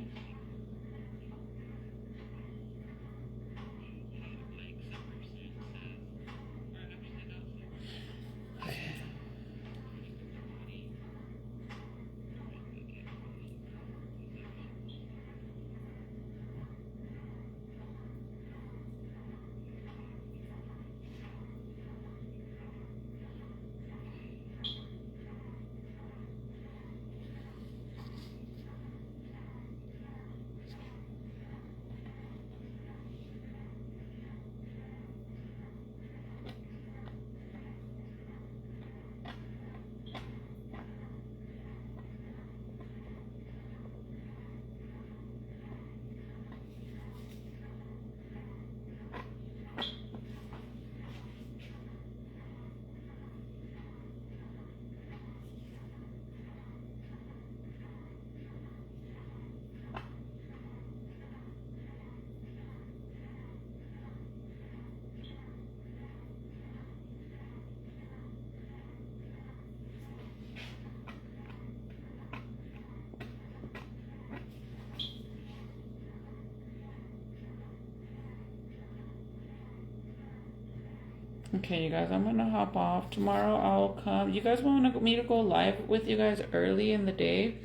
[SPEAKER 1] Okay, you guys, I'm gonna hop off. Tomorrow I'll come. You guys want me to go live with you guys early in the day?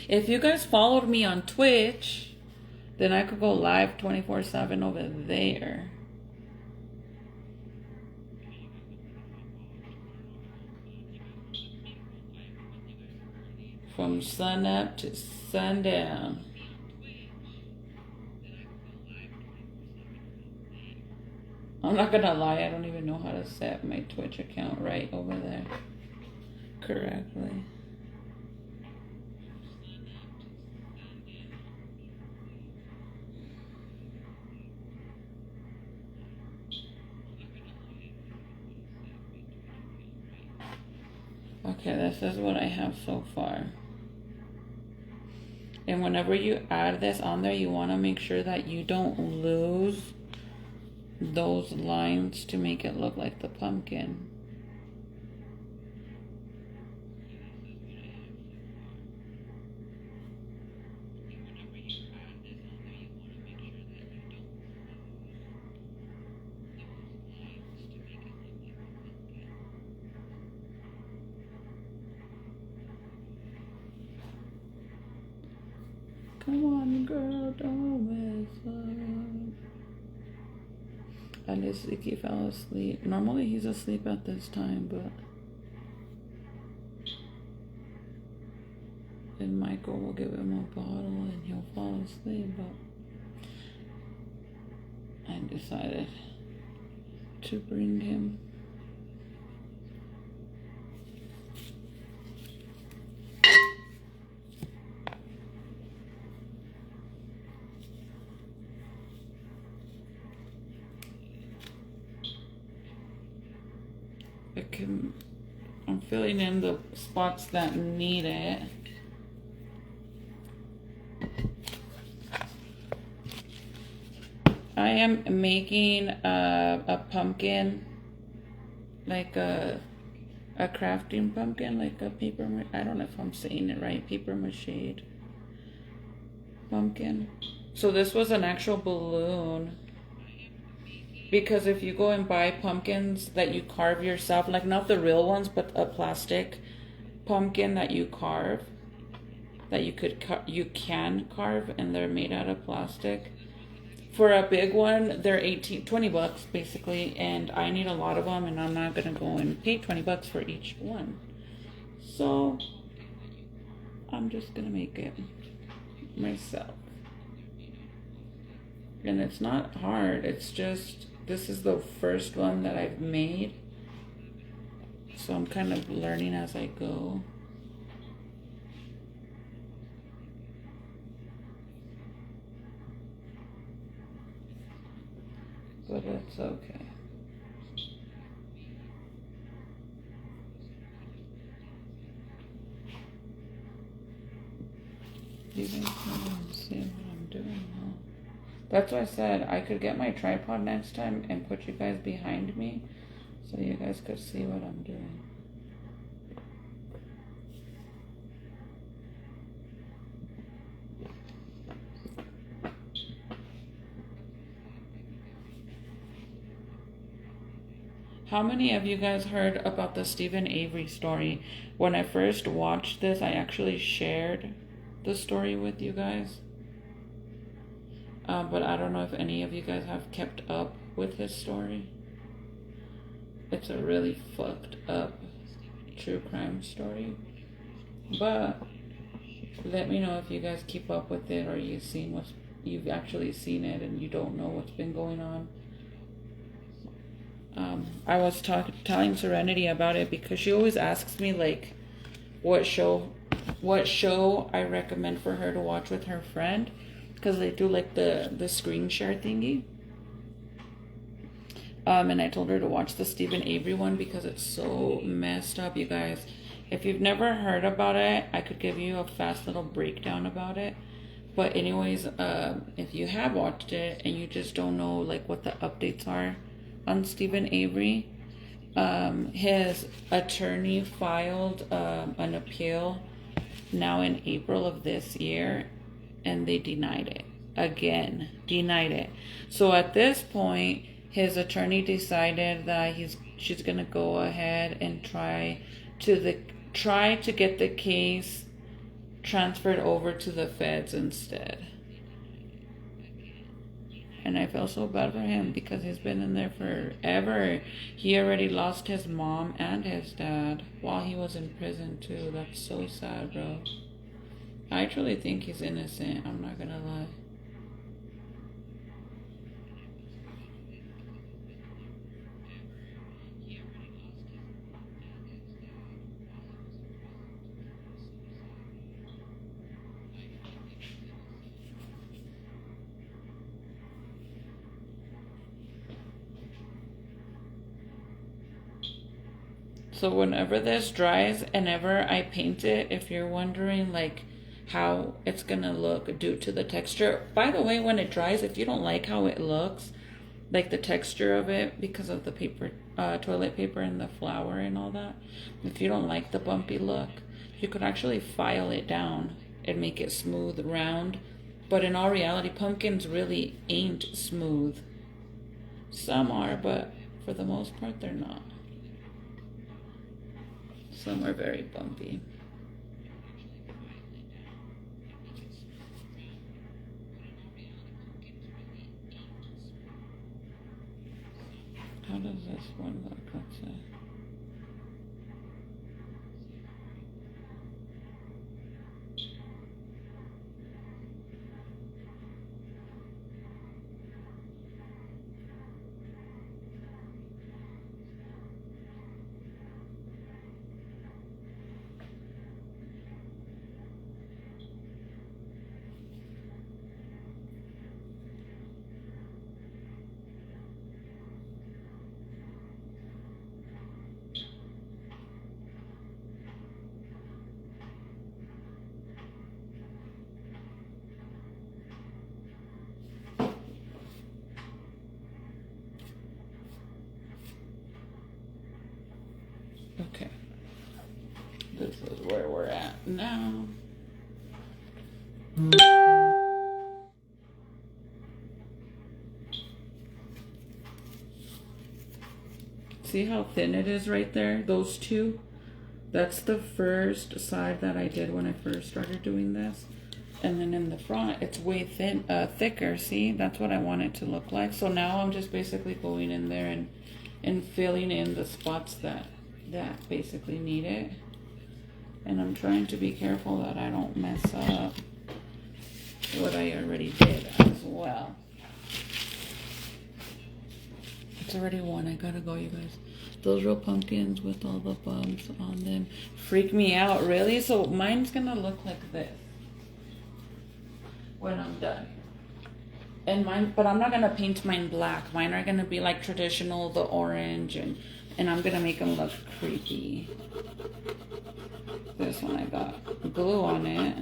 [SPEAKER 1] If you guys followed me on Twitch, then I could go live 24/7 over there. From sun up to sundown. I'm not gonna lie, I don't even know how to set my Twitch account right over there correctly. Okay, this is what I have so far. And whenever you add this on there, you want to make sure that you don't lose those lines to make it look like the pumpkin. Girl, don't mess up. At least Icky fell asleep. Normally he's asleep at this time, but then Michael will give him a bottle and he'll fall asleep, but I decided to bring him. I'm filling in the spots that need it. I am making a pumpkin, like a crafting pumpkin, like a paper, I don't know if I'm saying it right, paper mache pumpkin. So this was an actual balloon. Because if you go and buy pumpkins that you carve yourself, like not the real ones, but a plastic pumpkin that you carve, that you can carve, and they're made out of plastic. For a big one, they're 20 bucks basically, and I need a lot of them, and I'm not gonna go and pay 20 bucks for each one. So I'm just gonna make it myself. And it's not hard, it's just, this is the first one that I've made, so I'm kind of learning as I go. But it's okay. You guys can see what I'm doing now. That's why I said I could get my tripod next time and put you guys behind me so you guys could see what I'm doing. How many of you guys heard about the Stephen Avery story? When I first watched this, I actually shared the story with you guys. But I don't know if any of you guys have kept up with his story. It's a really fucked up true crime story. But let me know if you guys keep up with it, or you've actually seen it and you don't know what's been going on. I was telling Serenity about it because she always asks me like what show I recommend for her to watch with her friend, because they do like the screen share thingy. And I told her to watch the Stephen Avery one because it's so messed up, you guys. If you've never heard about it, I could give you a fast little breakdown about it. But anyways, if you have watched it and you just don't know like what the updates are on Stephen Avery, his attorney filed an appeal now in April of this year, and they denied it. Again, denied it. So at this point, his attorney decided that she's gonna go ahead and try to get the case transferred over to the feds instead. And I feel so bad for him because he's been in there forever. He already lost his mom and his dad while he was in prison too. That's so sad, bro. I truly think he's innocent. I'm not gonna lie. So whenever this dries and ever I paint it, if you're wondering like how it's gonna look due to the texture. By the way, when it dries, if you don't like how it looks, like the texture of it because of the paper, toilet paper and the flour and all that, if you don't like the bumpy look, you could actually file it down and make it smooth, round. But in all reality, pumpkins really ain't smooth. Some are, but for the most part, they're not. Some are very bumpy. How does this one look? Let's see. Okay, this is where we're at now. See how thin it is right there? Those two? That's the first side that I did when I first started doing this. And then in the front, it's way thicker. See, that's what I want it to look like. So now I'm just basically going in there and filling in the spots that basically need it. And I'm trying to be careful that I don't mess up what I already did as well. It's already 1. I gotta go, you guys. Those real pumpkins with all the bumps on them freak me out, really. So mine's gonna look like this when I'm done. And mine, but I'm not gonna paint mine black. Mine are gonna be like traditional, the orange, and I'm gonna make them look creepy. This one I got glue on it,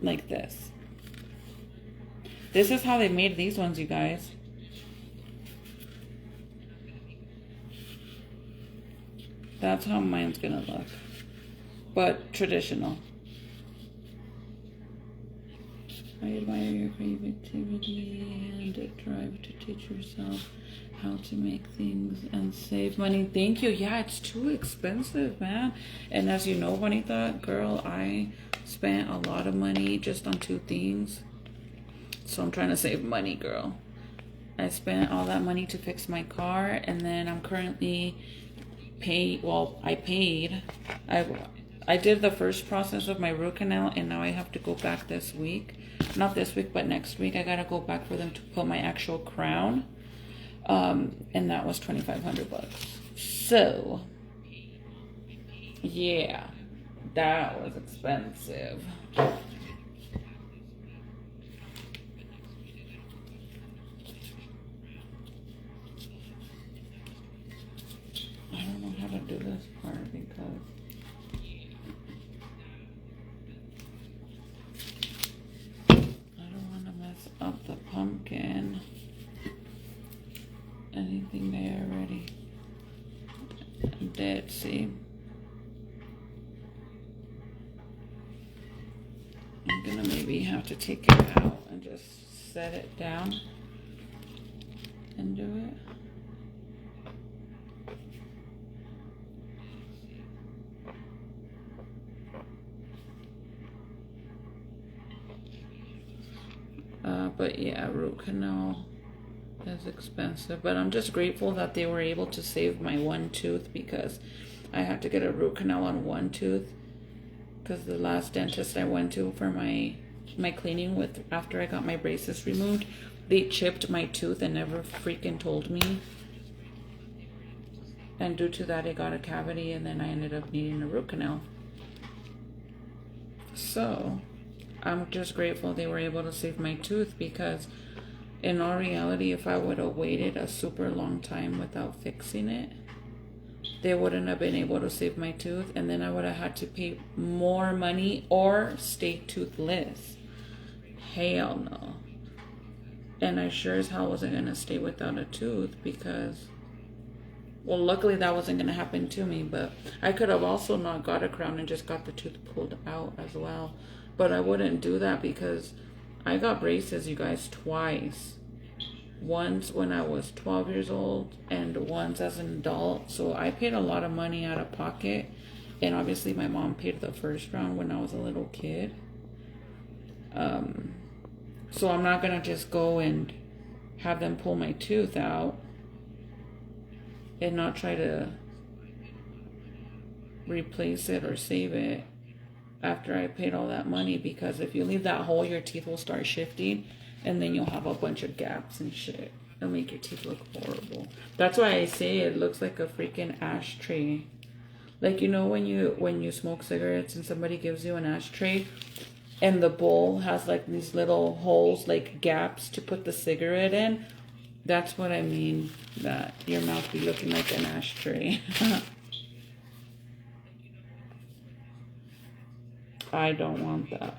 [SPEAKER 1] like this. This is how they made these ones, you guys. That's how mine's gonna look, but traditional. I admire your creativity and a drive to teach yourself how to make things and save money. Thank you. Yeah, it's too expensive, man. And as you know, Juanita, girl, I spent a lot of money just on 2 things. So I'm trying to save money, girl. I spent all that money to fix my car, and then I'm currently I did the first process of my root canal, and now I have to go back this week. Not this week, but next week. I gotta go back for them to put my actual crown. And that was $2,500. So, yeah, that was expensive. I don't know how to do this part because I don't want to mess up the pumpkin. Anything they already did, see? I'm gonna maybe have to take it out and just set it down and do it. But yeah, root canal is expensive, but I'm just grateful that they were able to save my 1 tooth, because I had to get a root canal on 1 tooth because the last dentist I went to for my cleaning with after I got my braces removed, they chipped my tooth and never freaking told me, and due to that I got a cavity, and then I ended up needing a root canal. So I'm just grateful they were able to save my tooth, because in all reality, if I would have waited a super long time without fixing it, they wouldn't have been able to save my tooth, and then I would have had to pay more money or stay toothless. Hell no. And I sure as hell wasn't going to stay without a tooth, because, well, luckily that wasn't going to happen to me, but I could have also not got a crown and just got the tooth pulled out as well. But I wouldn't do that because I got braces, you guys, twice. Once when I was 12 years old and once as an adult. So I paid a lot of money out of pocket. And obviously my mom paid the first round when I was a little kid. So I'm not going to just go and have them pull my tooth out and not try to replace it or save it after I paid all that money, because if you leave that hole, your teeth will start shifting and then you'll have a bunch of gaps and shit. It'll make your teeth look horrible. That's why I say it looks like a freaking ashtray. Like, you know, when you smoke cigarettes and somebody gives you an ashtray and the bowl has like these little holes, like gaps to put the cigarette in. That's what I mean, that your mouth be looking like an ashtray. I don't want that.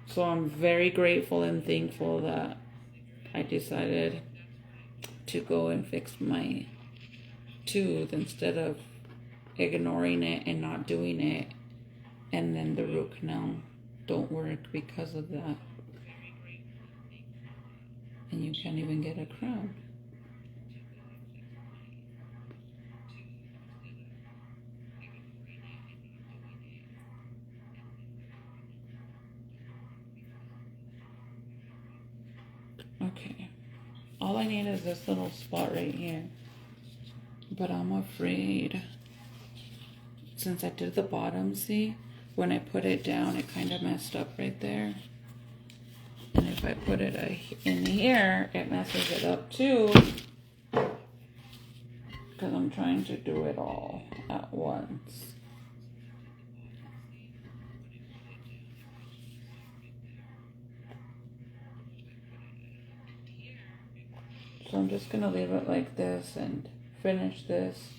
[SPEAKER 1] So I'm very grateful and thankful that I decided to go and fix my tooth instead of ignoring it and not doing it, and then the root canal don't work because of that, and you can't even get a crown. Okay, all I need is this little spot right here, but I'm afraid, since I did the bottom, see, when I put it down, it kind of messed up right there. And if I put it in here, it messes it up too. Because I'm trying to do it all at once. So I'm just going to leave it like this and finish this.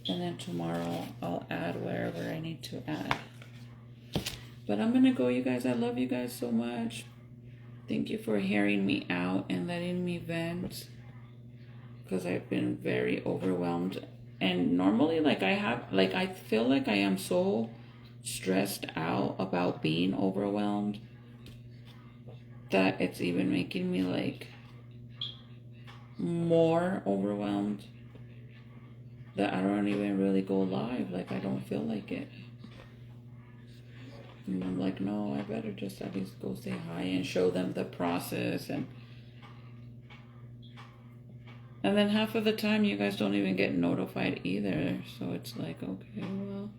[SPEAKER 1] And then tomorrow I'll add wherever I need to add. But I'm going to go, you guys. I love you guys so much. Thank you for hearing me out and letting me vent. Because I've been very overwhelmed. And normally, I feel like I am so stressed out about being overwhelmed that it's even making me like more overwhelmed, that I don't even really go live. Like, I don't feel like it. And I'm like, no, I better just at least go say hi and show them the process. And then half of the time you guys don't even get notified either. So it's like, okay, well.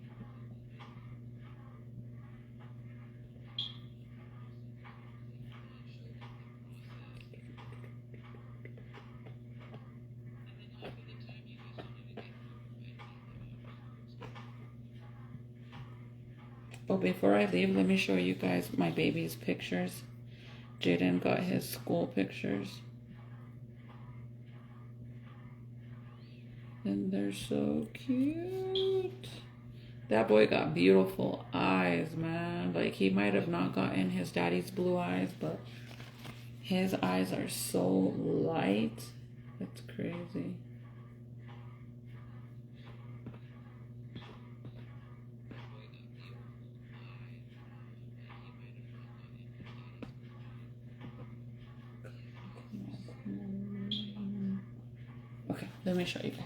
[SPEAKER 1] But before I leave, let me show you guys my baby's pictures. Jaden got his school pictures. And they're so cute. That boy got beautiful eyes, man. Like, he might have not gotten his daddy's blue eyes, but his eyes are so light. It's crazy. Okay, let me show you guys.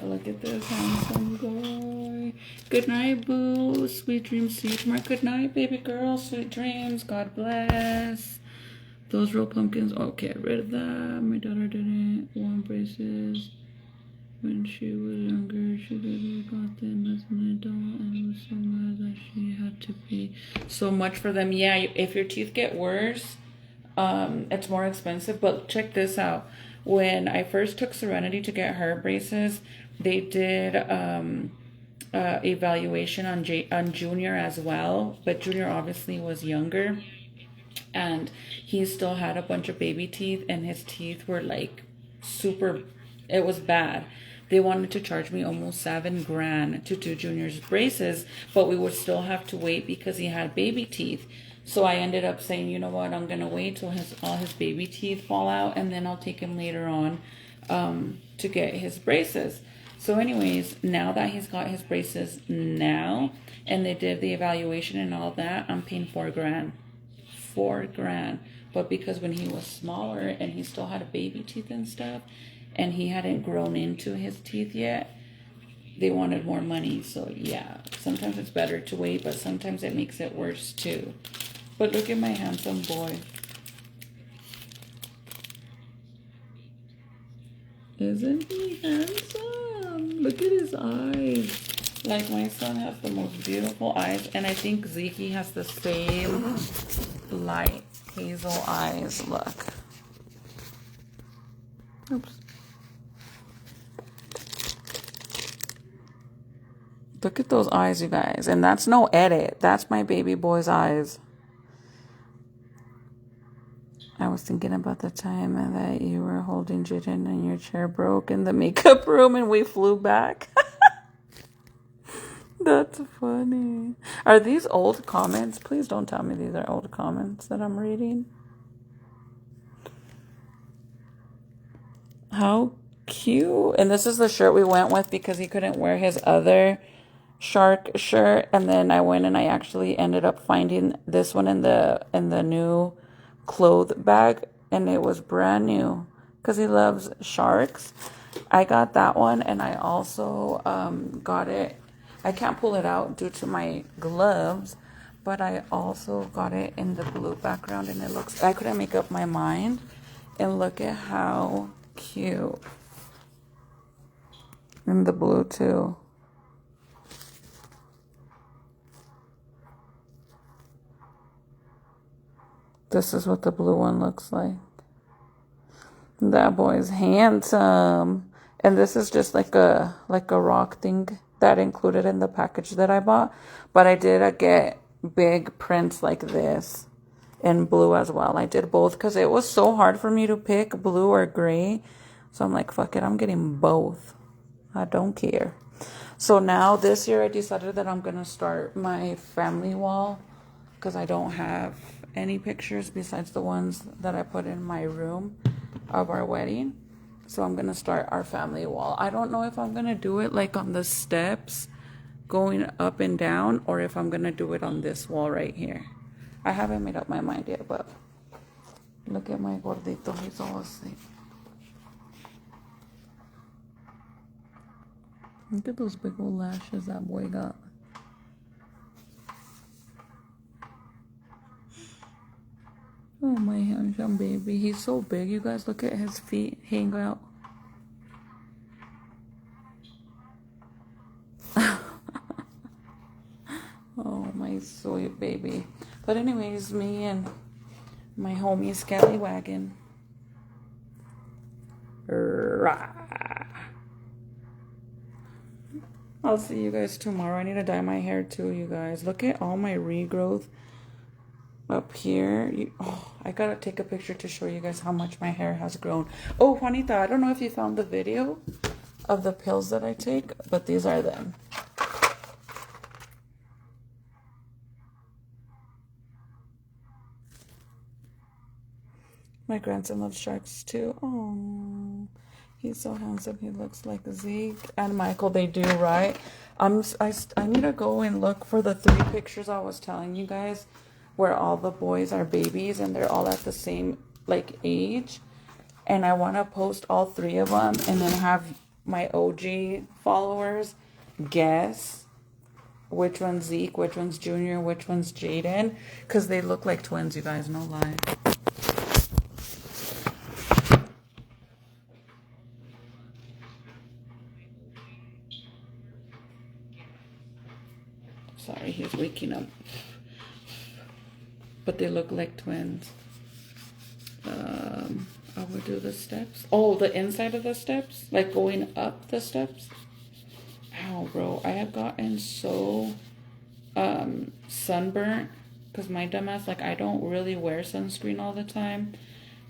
[SPEAKER 1] Look at this handsome boy. Good night, boo. Sweet dreams, see you tomorrow. Good night, baby girl. Sweet dreams. God bless. Those real pumpkins. Okay, get rid of that. My daughter didn't want braces. When she was younger, she literally got them as an adult and was so mad that she had to pay so much for them. Yeah, if your teeth get worse, it's more expensive. But check this out. When I first took Serenity to get her braces, they did evaluation on Junior as well. But Junior obviously was younger. And he still had a bunch of baby teeth. And his teeth were like super, it was bad. They wanted to charge me almost $7,000 to do Junior's braces, but we would still have to wait because he had baby teeth. So I ended up saying, you know what, I'm gonna wait till all his baby teeth fall out, and then I'll take him later on to get his braces. So anyways, now that he's got his braces now, and they did the evaluation and all that, I'm paying $4,000. $4,000. But because when he was smaller and he still had baby teeth and stuff, and he hadn't grown into his teeth yet, they wanted more money. So yeah, sometimes it's better to wait, but sometimes it makes it worse too. But look at my handsome boy. Isn't he handsome? Look at his eyes. Like, my son has the most beautiful eyes, and I think Zeke has the same light hazel eyes. Look. Oops. Look at those eyes, you guys. And that's no edit. That's my baby boy's eyes. I was thinking about the time that you were holding Jiden and your chair broke in the makeup room and we flew back. That's funny. Are these old comments? Please don't tell me these are old comments that I'm reading. How cute. And this is the shirt we went with because he couldn't wear his other shark shirt. And then I went and I actually ended up finding this one in the new clothes bag. And it was brand new because he loves sharks. I got that one, and I also got it. I can't pull it out due to my gloves, but I also got it in the blue background, and it looks, I couldn't make up my mind. And look at how cute. In the blue too. This is what the blue one looks like. That boy's handsome. And this is just like a rock thing that included in the package that I bought. But I did get big prints like this in blue as well. I did both because it was so hard for me to pick blue or gray. So I'm like, fuck it, I'm getting both. I don't care. So now this year I decided that I'm going to start my family wall because I don't have any pictures besides the ones that I put in my room of our wedding. So I'm going to start our family wall. I don't know if I'm going to do it like on the steps going up and down, or if I'm going to do it on this wall right here. I haven't made up my mind yet, but look at my gordito. He's all asleep. Look at those big old lashes that boy got. Oh, my handsome baby. He's so big, you guys. Look at his feet hang out. Oh, my sweet baby. But anyways, me and my homie Scallywagon. I'll see you guys tomorrow. I need to dye my hair too, you guys. Look at all my regrowth up here. I gotta take a picture to show you guys how much my hair has grown. Oh, Juanita, I don't know if you found the video of the pills that I take, but these are them. My grandson loves sharks too. Oh, he's so handsome. He looks like Zeke and Michael. They do, right? I need to go and look for the 3 pictures I was telling you guys, where all the boys are babies and they're all at the same like age. And I want to post all 3 of them and then have my OG followers guess which one's Zeke, which one's Junior, which one's Jaden, because they look like twins, you guys, no lie. Sorry, he's waking up. But they look like twins. I would do the steps. Oh, the inside of the steps? Like going up the steps? Ow, bro. I have gotten so sunburnt because my dumbass, like, I don't really wear sunscreen all the time.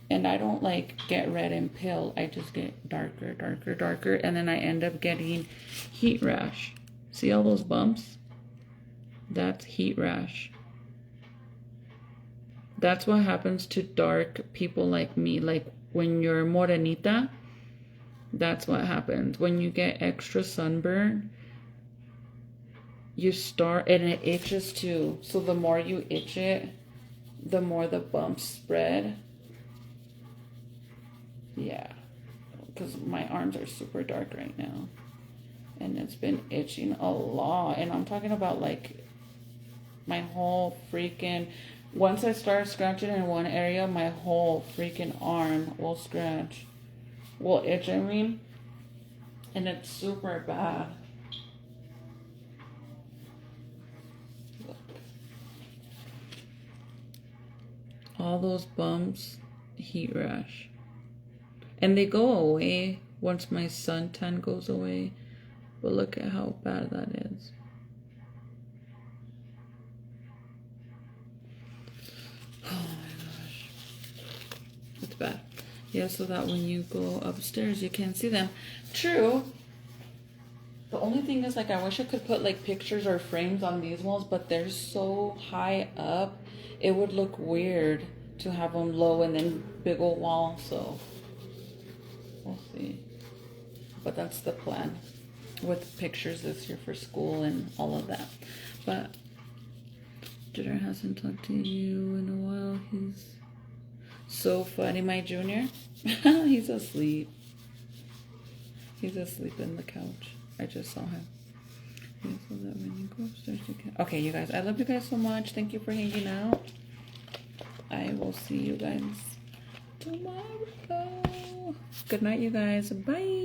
[SPEAKER 1] And I don't, like, get red and pale. I just get darker, darker, darker. And then I end up getting heat rash. See all those bumps? That's heat rash. That's what happens to dark people like me. Like when you're morenita, that's what happens. When you get extra sunburn, you start, and it itches too. So the more you itch it, the more the bumps spread. Yeah, because my arms are super dark right now. And it's been itching a lot. And I'm talking about like my whole freaking, once I start scratching in one area, my whole freaking arm will scratch. Will itch, I mean. And it's super bad. Look. All those bumps, heat rash. And they go away once my suntan goes away. But look at how bad that is. Oh my gosh. It's bad. Yeah, so that when you go upstairs, you can't see them. True. The only thing is, like, I wish I could put, like, pictures or frames on these walls, but they're so high up. It would look weird to have them low and then big old wall, so we'll see. But that's the plan with pictures this year for school and all of that. But Jitter hasn't talked to you in a while. He's so funny, my junior. He's asleep. He's asleep in the couch. I just saw him. Yeah, so that when you go upstairs, you can. Okay, you guys, I love you guys so much. Thank you for hanging out. I will see you guys tomorrow. Good night, you guys. Bye.